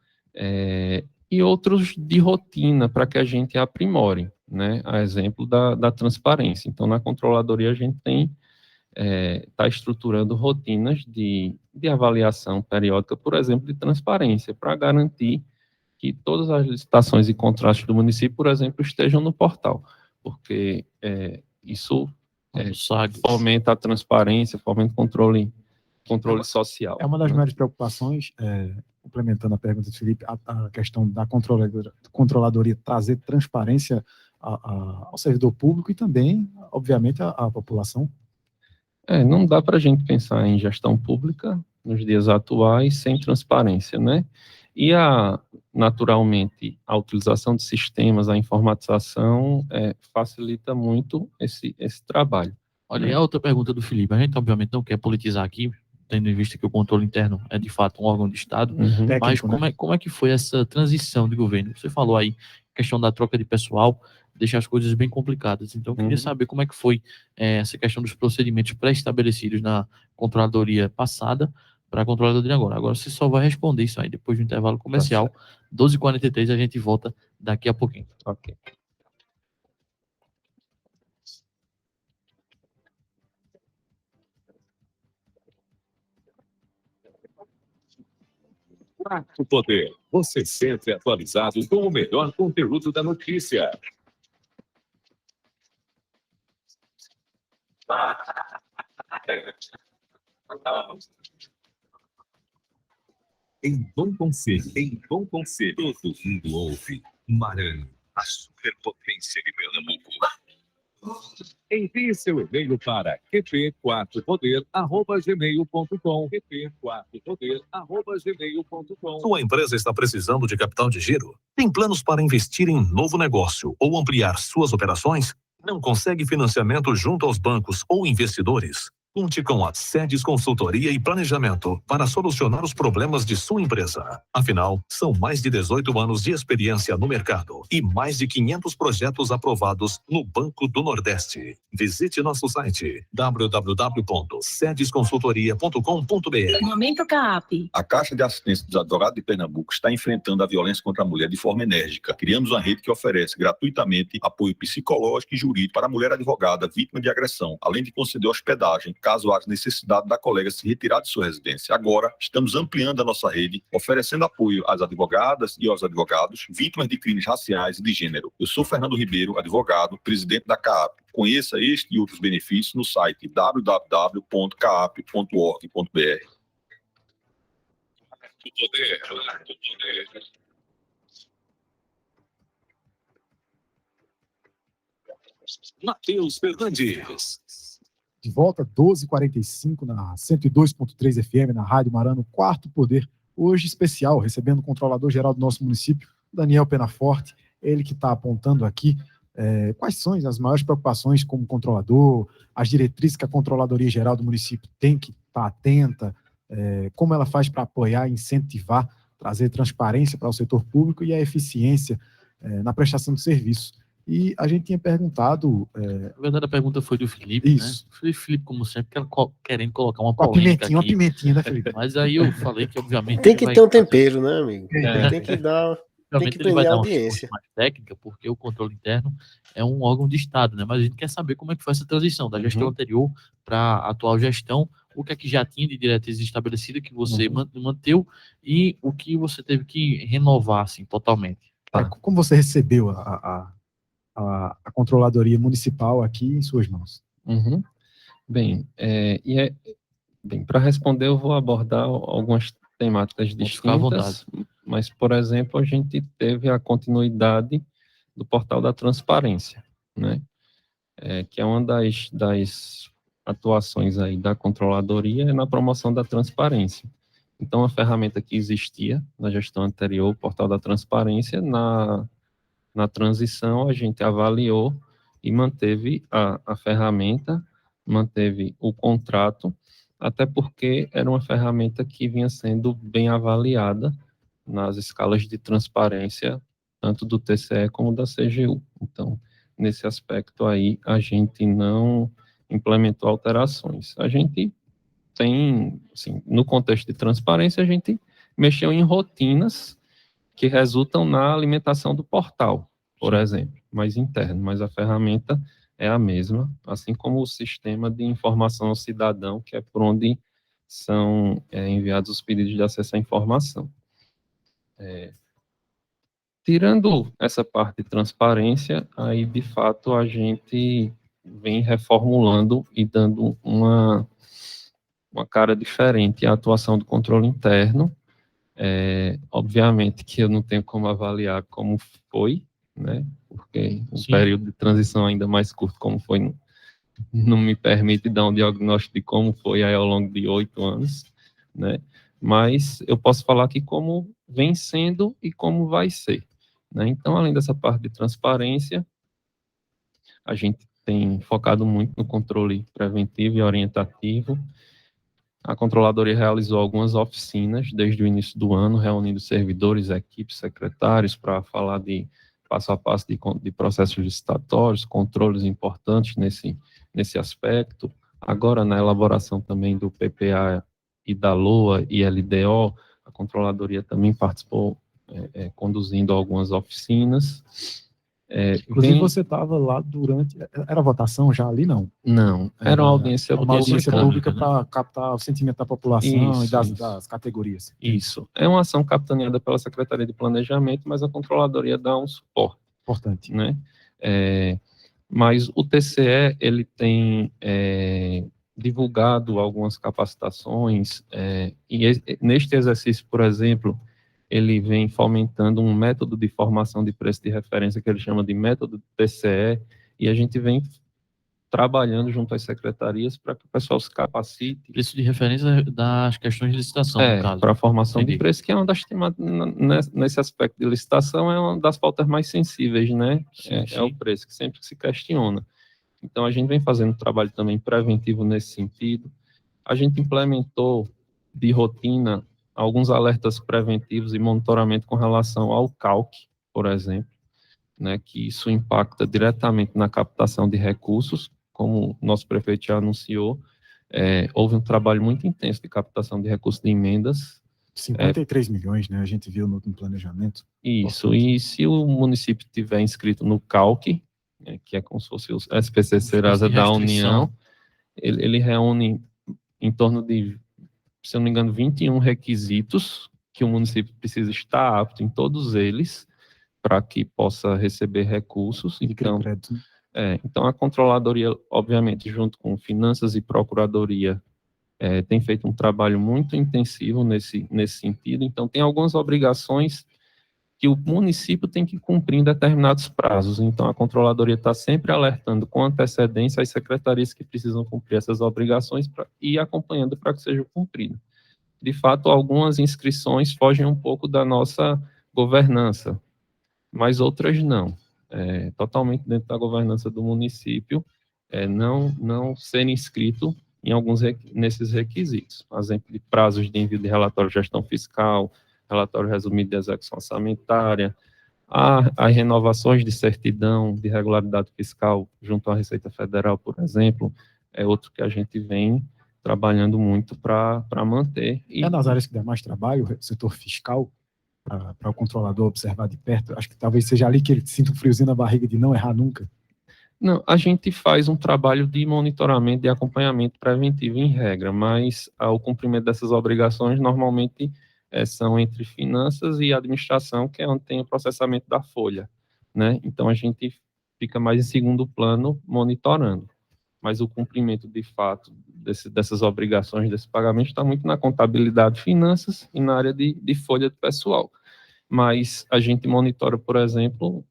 [SPEAKER 18] e outros de rotina para que a gente aprimore, né? A exemplo da transparência. Então, na controladoria a gente está estruturando rotinas de avaliação periódica, por exemplo, de transparência, para garantir que todas as licitações e contratos do município, por exemplo, estejam no portal, porque isso fomenta a transparência, fomenta o controle social.
[SPEAKER 15] É uma das maiores preocupações, complementando a pergunta do Felipe, a questão da controladoria trazer transparência ao servidor público e também, obviamente, à população.
[SPEAKER 18] Não dá para a gente pensar em gestão pública nos dias atuais sem transparência, né? E, naturalmente, a utilização de sistemas, a informatização facilita muito esse trabalho.
[SPEAKER 11] Olha, e a outra pergunta do Felipe, a gente obviamente não quer politizar aqui, tendo em vista que o controle interno é de fato um órgão de Estado, mas como é que foi essa transição de governo? Você falou aí, questão da troca de pessoal, deixa as coisas bem complicadas. Então, eu queria saber como é que foi essa questão dos procedimentos pré-estabelecidos na controladoria passada para a controladoria agora. Agora você só vai responder isso aí depois do intervalo comercial. 12h43, a gente volta daqui a pouquinho.
[SPEAKER 18] Ok.
[SPEAKER 6] Quarto Poder, você sempre atualizado com o melhor conteúdo da notícia. Em Bom Conselho, todo mundo ouve. Marano, a superpotência de Pernambuco. Envie seu e-mail para qp4poder@gmail.com. qp4poder@gmail.com.
[SPEAKER 14] Sua empresa está precisando de capital de giro? Tem planos para investir em novo negócio ou ampliar suas operações? Não consegue financiamento junto aos bancos ou investidores? Conte com a Sedes Consultoria e Planejamento para solucionar os problemas de sua empresa. Afinal, são mais de 18 anos de experiência no mercado e mais de 500 projetos aprovados no Banco do Nordeste. Visite nosso site www.sedesconsultoria.com.br.
[SPEAKER 8] Momento CAAP.
[SPEAKER 13] A Caixa de Assistência dos Advogados de Pernambuco está enfrentando a violência contra a mulher de forma enérgica. Criamos uma rede que oferece gratuitamente apoio psicológico e jurídico para a mulher advogada vítima de agressão, além de conceder hospedagem, caso haja necessidade da colega se retirar de sua residência. Agora, estamos ampliando a nossa rede, oferecendo apoio às advogadas e aos advogados vítimas de crimes raciais e de gênero. Eu sou Fernando Ribeiro, advogado, presidente da CAAP. Conheça este e outros benefícios no site www.caap.org.br.
[SPEAKER 14] Matheus Fernandes.
[SPEAKER 15] De volta, 12h45 na 102.3 FM, na Rádio Marano, Quarto Poder, hoje especial, recebendo o controlador-geral do nosso município, Daniel Penaforte, ele que está apontando aqui quais são as maiores preocupações como controlador, as diretrizes que a Controladoria-Geral do município tem que estar atenta, como ela faz para apoiar, incentivar, trazer transparência para o setor público e a eficiência na prestação de serviço. E a gente tinha perguntado...
[SPEAKER 11] Na verdade, a pergunta foi do Felipe,
[SPEAKER 15] isso,
[SPEAKER 11] né? O Felipe, como sempre, querendo colocar uma polêmica aqui.
[SPEAKER 15] Uma pimentinha, né, Felipe?
[SPEAKER 11] Mas aí eu falei que, obviamente...
[SPEAKER 12] Tem que ter um tempero, né, amigo? Tem que dar... Tem que
[SPEAKER 11] ele vai
[SPEAKER 12] prender a
[SPEAKER 11] dar uma
[SPEAKER 12] audiência.
[SPEAKER 11] resposta mais técnica, porque o controle interno é um órgão de Estado, né? Mas a gente quer saber como é que foi essa transição da gestão anterior para a atual gestão, o que é que já tinha de diretrizes estabelecidas que você manteve e o que você teve que renovar, assim, totalmente.
[SPEAKER 15] Como você recebeu a controladoria municipal aqui em suas mãos?
[SPEAKER 18] Bem, para responder, eu vou abordar algumas temáticas distintas, mas, por exemplo, a gente teve a continuidade do portal da transparência, né? Que é uma das atuações aí da controladoria na promoção da transparência. Então, a ferramenta que existia na gestão anterior, o portal da transparência, na transição a gente avaliou e manteve a ferramenta, manteve o contrato, até porque era uma ferramenta que vinha sendo bem avaliada nas escalas de transparência, tanto do TCE como da CGU. Então, nesse aspecto aí, a gente não implementou alterações. A gente tem, assim, no contexto de transparência, a gente mexeu em rotinas que resultam na alimentação do portal, por exemplo, mais interno, mas a ferramenta é a mesma, assim como o sistema de informação ao cidadão, que é por onde são enviados os pedidos de acesso à informação. Tirando essa parte de transparência, aí, de fato, a gente vem reformulando e dando uma cara diferente à atuação do controle interno. Obviamente que eu não tenho como avaliar como foi, né? Porque o período de transição ainda mais curto como foi não me permite dar um diagnóstico de como foi aí ao longo de 8 anos, né? Mas eu posso falar aqui como vem sendo e como vai ser, né? Então, além dessa parte de transparência, a gente tem focado muito no controle preventivo e orientativo. A controladoria realizou algumas oficinas desde o início do ano, reunindo servidores, equipes, secretários, para falar de passo a passo de processos licitatórios, controles importantes nesse aspecto. Agora, na elaboração também do PPA e da LOA e LDO, a controladoria também participou, conduzindo algumas oficinas.
[SPEAKER 15] Inclusive, você estava lá durante... Era votação já ali, não?
[SPEAKER 18] Não, era uma audiência
[SPEAKER 15] pública para captar o sentimento da população e das categorias.
[SPEAKER 18] Isso. É uma ação capitaneada pela Secretaria de Planejamento, mas a controladoria dá um suporte.
[SPEAKER 15] Importante.
[SPEAKER 18] Né? Mas o TCE, ele tem divulgado algumas capacitações, e neste exercício, por exemplo, ele vem fomentando um método de formação de preço de referência que ele chama de método TCE, e a gente vem trabalhando junto às secretarias para que o pessoal se capacite.
[SPEAKER 11] Preço de referência das questões de licitação, no caso.
[SPEAKER 18] Para a formação de preço, que é uma das nesse aspecto de licitação, é uma das pautas mais sensíveis, né? É o preço, que sempre se questiona. Então, a gente vem fazendo trabalho também preventivo nesse sentido. A gente implementou de rotina alguns alertas preventivos e monitoramento com relação ao CALC, por exemplo, né, que isso impacta diretamente na captação de recursos, como o nosso prefeito já anunciou. Houve um trabalho muito intenso de captação de recursos de emendas.
[SPEAKER 15] 53 milhões, né? A gente viu no planejamento.
[SPEAKER 18] Isso, e se o município tiver inscrito no CALC, que é como se fosse o SPC Serasa da União, ele reúne em torno de, se eu não me engano, 21 requisitos que o município precisa estar apto em todos eles para que possa receber recursos. Então, a controladoria, obviamente, junto com finanças e procuradoria, tem feito um trabalho muito intensivo nesse sentido. Então, tem algumas obrigações que o município tem que cumprir em determinados prazos. Então, a controladoria está sempre alertando com antecedência as secretarias que precisam cumprir essas obrigações e acompanhando para que sejam cumpridas. De fato, algumas inscrições fogem um pouco da nossa governança, mas outras não. Totalmente dentro da governança do município, não ser inscrito em alguns nesses requisitos. Por exemplo, de prazos de envio de relatório de gestão fiscal, relatório resumido de execução orçamentária, as renovações de certidão de regularidade fiscal junto à Receita Federal, por exemplo, é outro que a gente vem trabalhando muito para manter.
[SPEAKER 15] É nas áreas que dá mais trabalho, o setor fiscal, para o controlador observar de perto. Acho que talvez seja ali que ele sinta um friozinho na barriga de não errar nunca.
[SPEAKER 18] Não, a gente faz um trabalho de monitoramento e acompanhamento preventivo em regra, mas o cumprimento dessas obrigações normalmente são entre finanças e administração, que é onde tem o processamento da folha, né? Então, a gente fica mais em segundo plano monitorando, mas o cumprimento, de fato, dessas obrigações, desse pagamento, está muito na contabilidade, finanças e na área de folha de pessoal. Mas a gente monitora, por exemplo,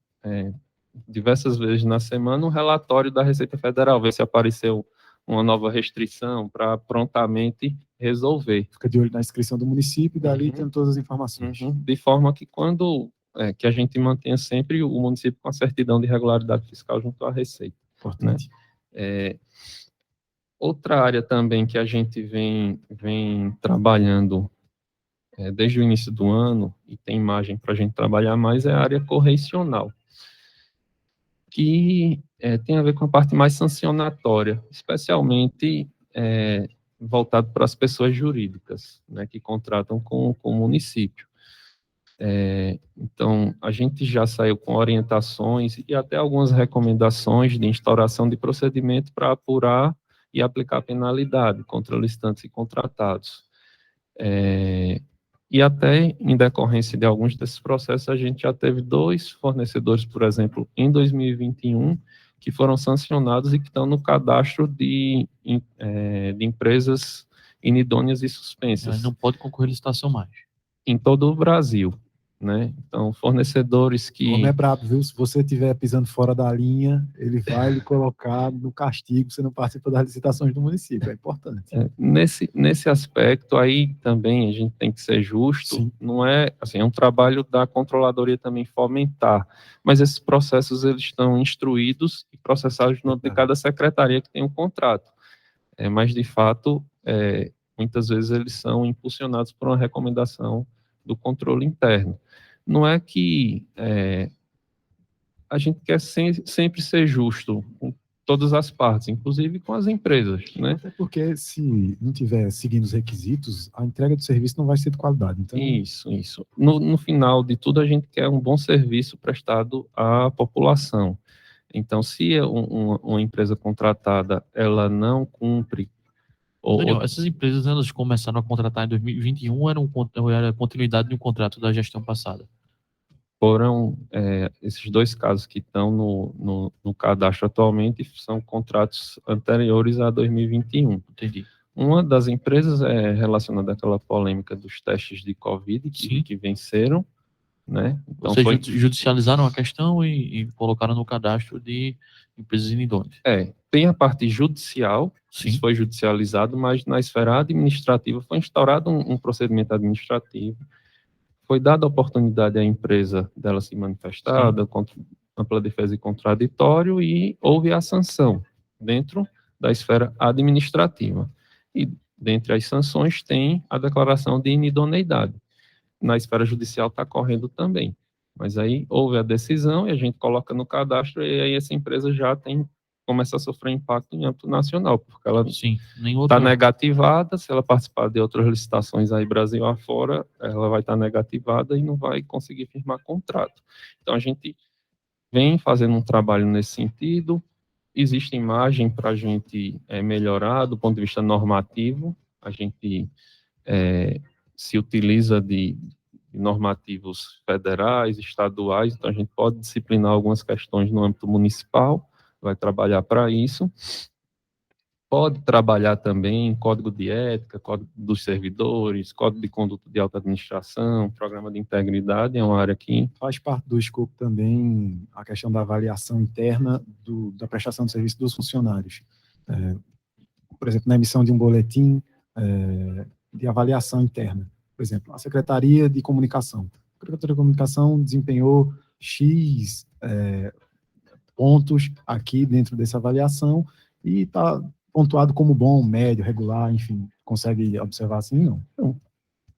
[SPEAKER 18] diversas vezes na semana, um relatório da Receita Federal, ver se apareceu uma nova restrição para prontamente resolver.
[SPEAKER 15] Fica de olho na inscrição do município e dali tem todas as informações.
[SPEAKER 18] De forma que quando que a gente mantenha sempre o município com a certidão de regularidade fiscal junto à Receita.
[SPEAKER 15] Importante.
[SPEAKER 18] Né? Outra área também que a gente vem trabalhando desde o início do ano, e tem margem para a gente trabalhar mais, é a área correcional, que tem a ver com a parte mais sancionatória, especialmente voltado para as pessoas jurídicas, né, que contratam com o município. Então, a gente já saiu com orientações e até algumas recomendações de instauração de procedimento para apurar e aplicar penalidade contra licitantes e contratados. E até em decorrência de alguns desses processos, a gente já teve 2 fornecedores, por exemplo, em 2021, que foram sancionados e que estão no cadastro de empresas inidôneas e suspensas.
[SPEAKER 11] Mas não pode concorrer à licitação mais.
[SPEAKER 18] Em todo o Brasil, né? Então, fornecedores que...
[SPEAKER 15] O homem é brabo, viu? Se você estiver pisando fora da linha, ele vai lhe colocar no castigo, você não participa das licitações do município, é importante.
[SPEAKER 18] Nesse aspecto aí também a gente tem que ser justo. Sim. Não é, assim, é um trabalho da controladoria também fomentar, mas esses processos eles estão instruídos e processados no de cada secretaria que tem um contrato. Mas, de fato, muitas vezes eles são impulsionados por uma recomendação do controle interno. Não é que a gente quer sempre ser justo com todas as partes, inclusive com as empresas, né?
[SPEAKER 15] Até porque se não tiver seguindo os requisitos, a entrega do serviço não vai ser de qualidade. Então...
[SPEAKER 18] Isso. No final de tudo, a gente quer um bom serviço prestado à população. Então, se uma empresa contratada, ela não cumpre...
[SPEAKER 11] Daniel, essas empresas, elas começaram a contratar em 2021 ou era a continuidade de um contrato da gestão passada?
[SPEAKER 18] Foram esses 2 casos que estão no cadastro atualmente, são contratos anteriores a 2021.
[SPEAKER 11] Entendi.
[SPEAKER 18] Uma das empresas é relacionada àquela polêmica dos testes de Covid que venceram, né? Então,
[SPEAKER 11] vocês judicializaram a questão e colocaram no cadastro de empresas inidôneas.
[SPEAKER 18] Tem a parte judicial, isso foi judicializado, mas na esfera administrativa foi instaurado um procedimento administrativo, foi dada a oportunidade à empresa dela se manifestar, contra ampla defesa e contraditório, e houve a sanção, dentro da esfera administrativa. E dentre as sanções tem a declaração de inidoneidade. Na esfera judicial está correndo também. Mas aí houve a decisão e a gente coloca no cadastro e aí essa empresa já começa a sofrer impacto em âmbito nacional, porque ela está negativada. Se ela participar de outras licitações aí Brasil afora, ela vai estar negativada e não vai conseguir firmar contrato. Então a gente vem fazendo um trabalho nesse sentido. Existe margem para a gente melhorar do ponto de vista normativo. A gente se utiliza de normativos federais, estaduais, então a gente pode disciplinar algumas questões no âmbito municipal, vai trabalhar para isso. Pode trabalhar também código de ética, código dos servidores, código de conduta de alta administração, programa de integridade, é uma área que...
[SPEAKER 15] Faz parte do escopo também a questão da avaliação interna da prestação de serviço dos funcionários. Por exemplo, na emissão de um boletim de avaliação interna. Por exemplo, a Secretaria de Comunicação. A Secretaria de Comunicação desempenhou X pontos aqui dentro dessa avaliação e está pontuado como bom, médio, regular, enfim. Consegue observar assim? Não.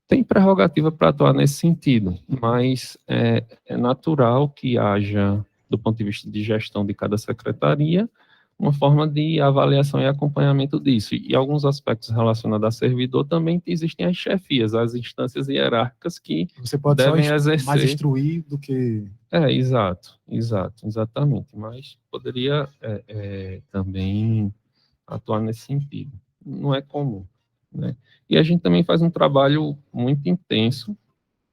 [SPEAKER 18] Tem prerrogativa para atuar nesse sentido, mas é natural que haja, do ponto de vista de gestão de cada secretaria, uma forma de avaliação e acompanhamento disso. E alguns aspectos relacionados a servidor também existem as chefias, as instâncias hierárquicas que
[SPEAKER 15] você pode
[SPEAKER 18] devem
[SPEAKER 15] só
[SPEAKER 18] exercer.
[SPEAKER 15] Mais instruir do que...
[SPEAKER 18] Exatamente. Mas poderia também atuar nesse sentido. Não é comum, né? E a gente também faz um trabalho muito intenso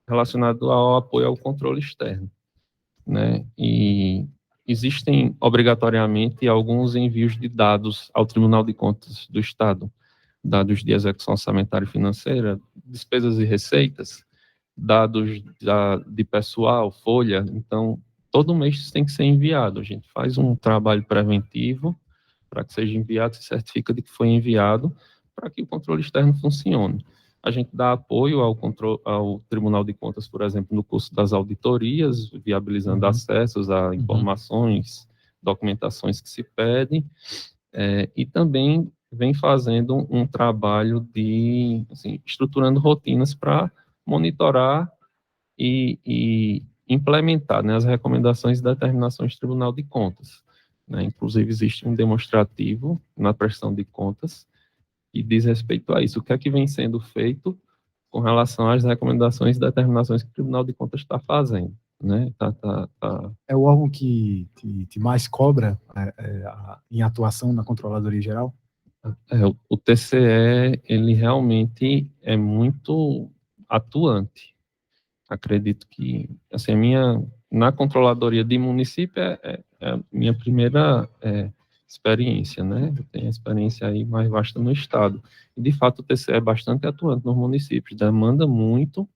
[SPEAKER 18] relacionado ao apoio ao controle externo, né? E existem, obrigatoriamente, alguns envios de dados ao Tribunal de Contas do Estado, dados de execução orçamentária e financeira, despesas e receitas, dados de pessoal, folha. Então, todo mês isso tem que ser enviado. A gente faz um trabalho preventivo para que seja enviado, se certifica de que foi enviado, para que o controle externo funcione. A gente dá apoio ao Tribunal de Contas, por exemplo, no curso das auditorias, viabilizando acessos a informações, documentações que se pedem, e também vem fazendo um trabalho de, estruturando rotinas para monitorar e implementar, né, as recomendações e determinações do Tribunal de Contas, né? Inclusive, existe um demonstrativo na prestação de contas e diz respeito a isso. O que é que vem sendo feito com relação às recomendações e determinações que o Tribunal de Contas está fazendo, né?
[SPEAKER 15] É o órgão que mais cobra em atuação na Controladoria Geral?
[SPEAKER 18] O TCE, ele realmente é muito atuante. Acredito que, assim, na Controladoria de Município é a minha primeira experiência, né? Eu tenho a experiência aí mais vasta no Estado. E, de fato, o TCE é bastante atuante nos municípios, demanda muito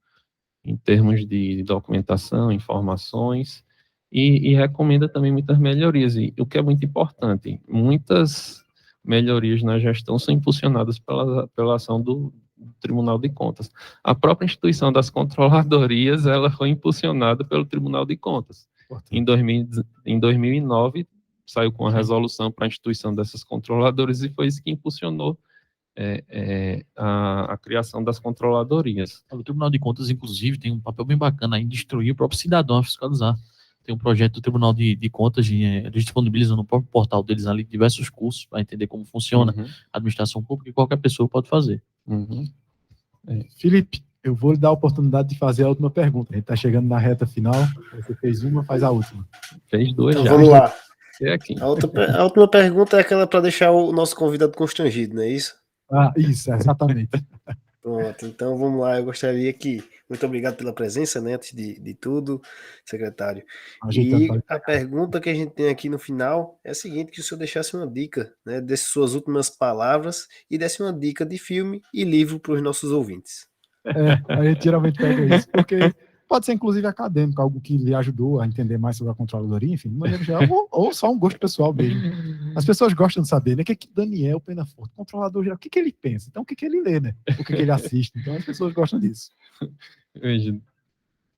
[SPEAKER 18] em termos de documentação, informações, e recomenda também muitas melhorias. E o que é muito importante, muitas melhorias na gestão são impulsionadas pela ação do Tribunal de Contas. A própria instituição das controladorias, ela foi impulsionada pelo Tribunal de Contas. Em 2009, saiu com a resolução para a instituição dessas controladoras e foi isso que impulsionou a criação das controladorias.
[SPEAKER 11] O Tribunal de Contas, inclusive, tem um papel bem bacana em destruir o próprio cidadão a fiscalizar. Tem um projeto do Tribunal de Contas, eles disponibilizam no próprio portal deles ali diversos cursos para entender como funciona a administração pública e qualquer pessoa pode fazer.
[SPEAKER 15] Felipe, eu vou lhe dar a oportunidade de fazer a última pergunta. A gente está chegando na reta final. Você fez uma, faz a última.
[SPEAKER 18] Fez duas
[SPEAKER 12] então,
[SPEAKER 18] já.
[SPEAKER 12] Vamos lá.
[SPEAKER 18] Aqui.
[SPEAKER 12] A última pergunta é aquela para deixar o nosso convidado constrangido, não é isso?
[SPEAKER 15] Isso, exatamente.
[SPEAKER 12] Pronto, então vamos lá. Eu gostaria que... Muito obrigado pela presença, né? Antes de tudo, secretário. E a pergunta que a gente tem aqui no final é a seguinte, que o senhor deixasse uma dica, né? Desse suas últimas palavras e desse uma dica de filme e livro para os nossos ouvintes.
[SPEAKER 15] A gente geralmente pega isso, porque pode ser inclusive acadêmico, algo que lhe ajudou a entender mais sobre a controladoria, enfim, de maneira geral, ou só um gosto pessoal mesmo. As pessoas gostam de saber, né, o que Daniel Penaforte, controlador geral, o que ele pensa, então o que ele lê, né, o que ele assiste, então as pessoas gostam disso.
[SPEAKER 18] Veja,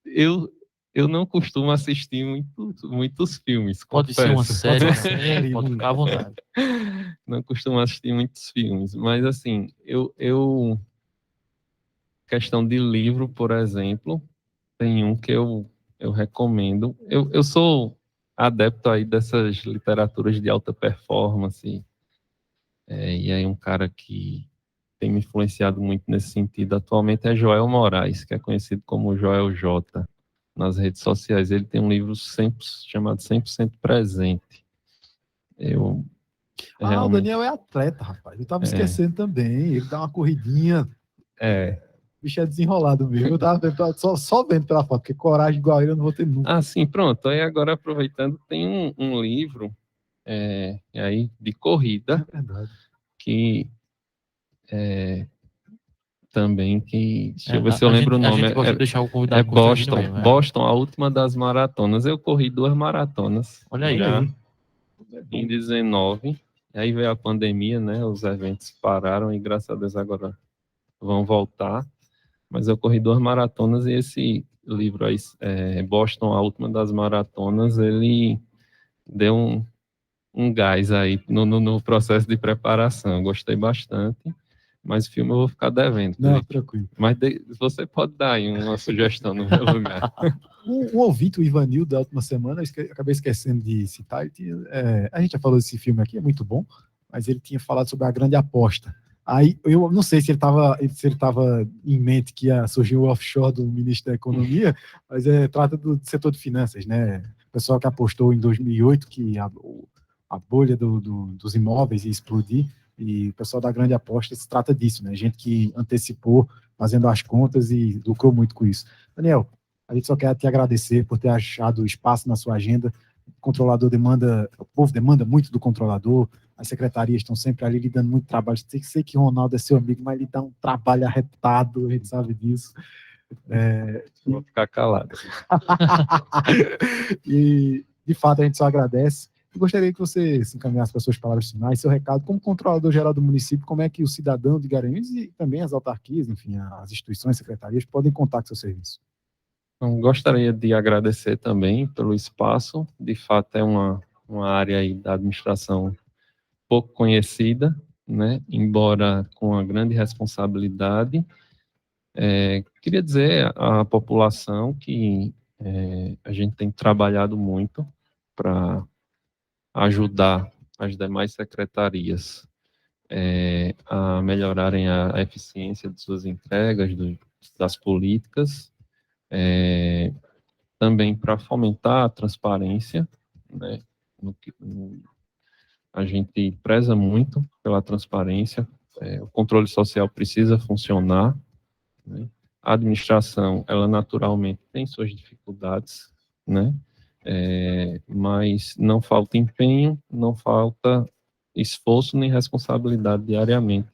[SPEAKER 18] eu Eu não costumo assistir muitos filmes.
[SPEAKER 11] Pode ser uma
[SPEAKER 18] confesso.
[SPEAKER 11] série, pode ficar à vontade.
[SPEAKER 18] Não costumo assistir muitos filmes, mas assim, questão de livro, por exemplo, tem um que eu recomendo. Eu sou adepto aí dessas literaturas de alta performance, e aí um cara que tem me influenciado muito nesse sentido atualmente é Joel Moraes, que é conhecido como Joel J nas redes sociais. Ele tem um livro chamado 100% Presente.
[SPEAKER 15] O Daniel é atleta, rapaz. Eu tava esquecendo também. Ele dá uma corridinha. O bicho é desenrolado mesmo. Eu tava vendo, só vendo pela foto, porque coragem igual ele eu não vou ter nunca.
[SPEAKER 18] Ah, sim, pronto. Aí agora, aproveitando, tem um livro aí de corrida, que também que... Deixa eu ver se eu lembro o nome.
[SPEAKER 11] A gente gosta de deixar o convidado
[SPEAKER 18] Boston.
[SPEAKER 11] mesmo,
[SPEAKER 18] Boston, a última das maratonas. Eu corri 2 maratonas.
[SPEAKER 11] Olha aí.
[SPEAKER 18] Já, em 19. E aí veio a pandemia, né? Os eventos pararam e graças a Deus agora vão voltar. Mas eu corri 2 maratonas e esse livro aí, Boston, a última das maratonas, ele deu um gás aí no processo de preparação. Eu gostei bastante, mas o filme eu vou ficar devendo.
[SPEAKER 15] Não, tranquilo.
[SPEAKER 18] Mas você pode dar aí uma sugestão no meu lugar.
[SPEAKER 15] Um ouvinte, o Ivanildo, da última semana, eu acabei esquecendo de citar, a gente já falou desse filme aqui, é muito bom, mas ele tinha falado sobre A Grande Aposta. Aí, eu não sei se ele estava em mente que ia surgir o offshore do ministro da Economia, mas trata do setor de finanças, né? O pessoal que apostou em 2008 que a bolha dos imóveis ia explodir, e o pessoal da Grande Aposta se trata disso, né? Gente que antecipou, fazendo as contas e lucrou muito com isso. Daniel, a gente só quer te agradecer por ter achado espaço na sua agenda. O povo demanda muito do controlador, as secretarias estão sempre ali lhe dando muito trabalho. Sei que o Ronaldo é seu amigo, mas ele dá um trabalho arretado, a gente sabe disso.
[SPEAKER 18] Vou ficar calado.
[SPEAKER 15] E, de fato, a gente só agradece. Eu gostaria que você se encaminhasse para as suas palavras finais, seu recado como controlador-geral do município, como é que o cidadão de Garanhuns e também as autarquias, enfim, as instituições, secretarias, podem contar com seu serviço.
[SPEAKER 18] Então, gostaria de agradecer também pelo espaço. De fato, é uma área aí da administração pouco conhecida, né? Embora com uma grande responsabilidade. Queria dizer à população que a gente tem trabalhado muito para ajudar as demais secretarias a melhorarem a eficiência de suas entregas, das políticas, também para fomentar a transparência, né? A gente preza muito pela transparência, o controle social precisa funcionar, né? A administração, ela naturalmente tem suas dificuldades, né? Mas não falta empenho, não falta esforço nem responsabilidade diariamente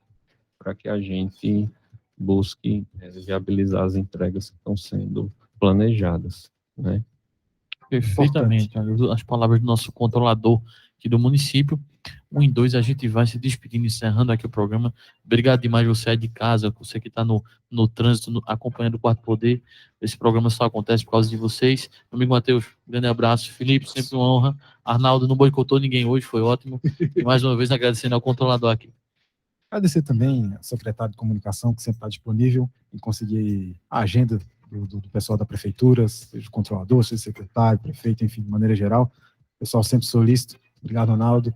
[SPEAKER 18] para que a gente busque viabilizar as entregas que estão sendo planejadas, né?
[SPEAKER 11] Perfeitamente. As palavras do nosso controlador aqui do município. 1 e 2, a gente vai se despedindo, encerrando aqui o programa. Obrigado demais, você aí de casa, você que está no trânsito, acompanhando o Quarto Poder. Esse programa só acontece por causa de vocês. Meu amigo Matheus, grande abraço. Felipe, sempre uma honra. Arnaldo, não boicotou ninguém hoje, foi ótimo. E mais uma vez agradecendo ao controlador aqui.
[SPEAKER 15] Agradecer também ao secretário de comunicação, que sempre está disponível em conseguir a agenda do pessoal da prefeitura, seja o controlador, seja o secretário, prefeito, enfim, de maneira geral. O pessoal sempre solícito. Obrigado, Ronaldo.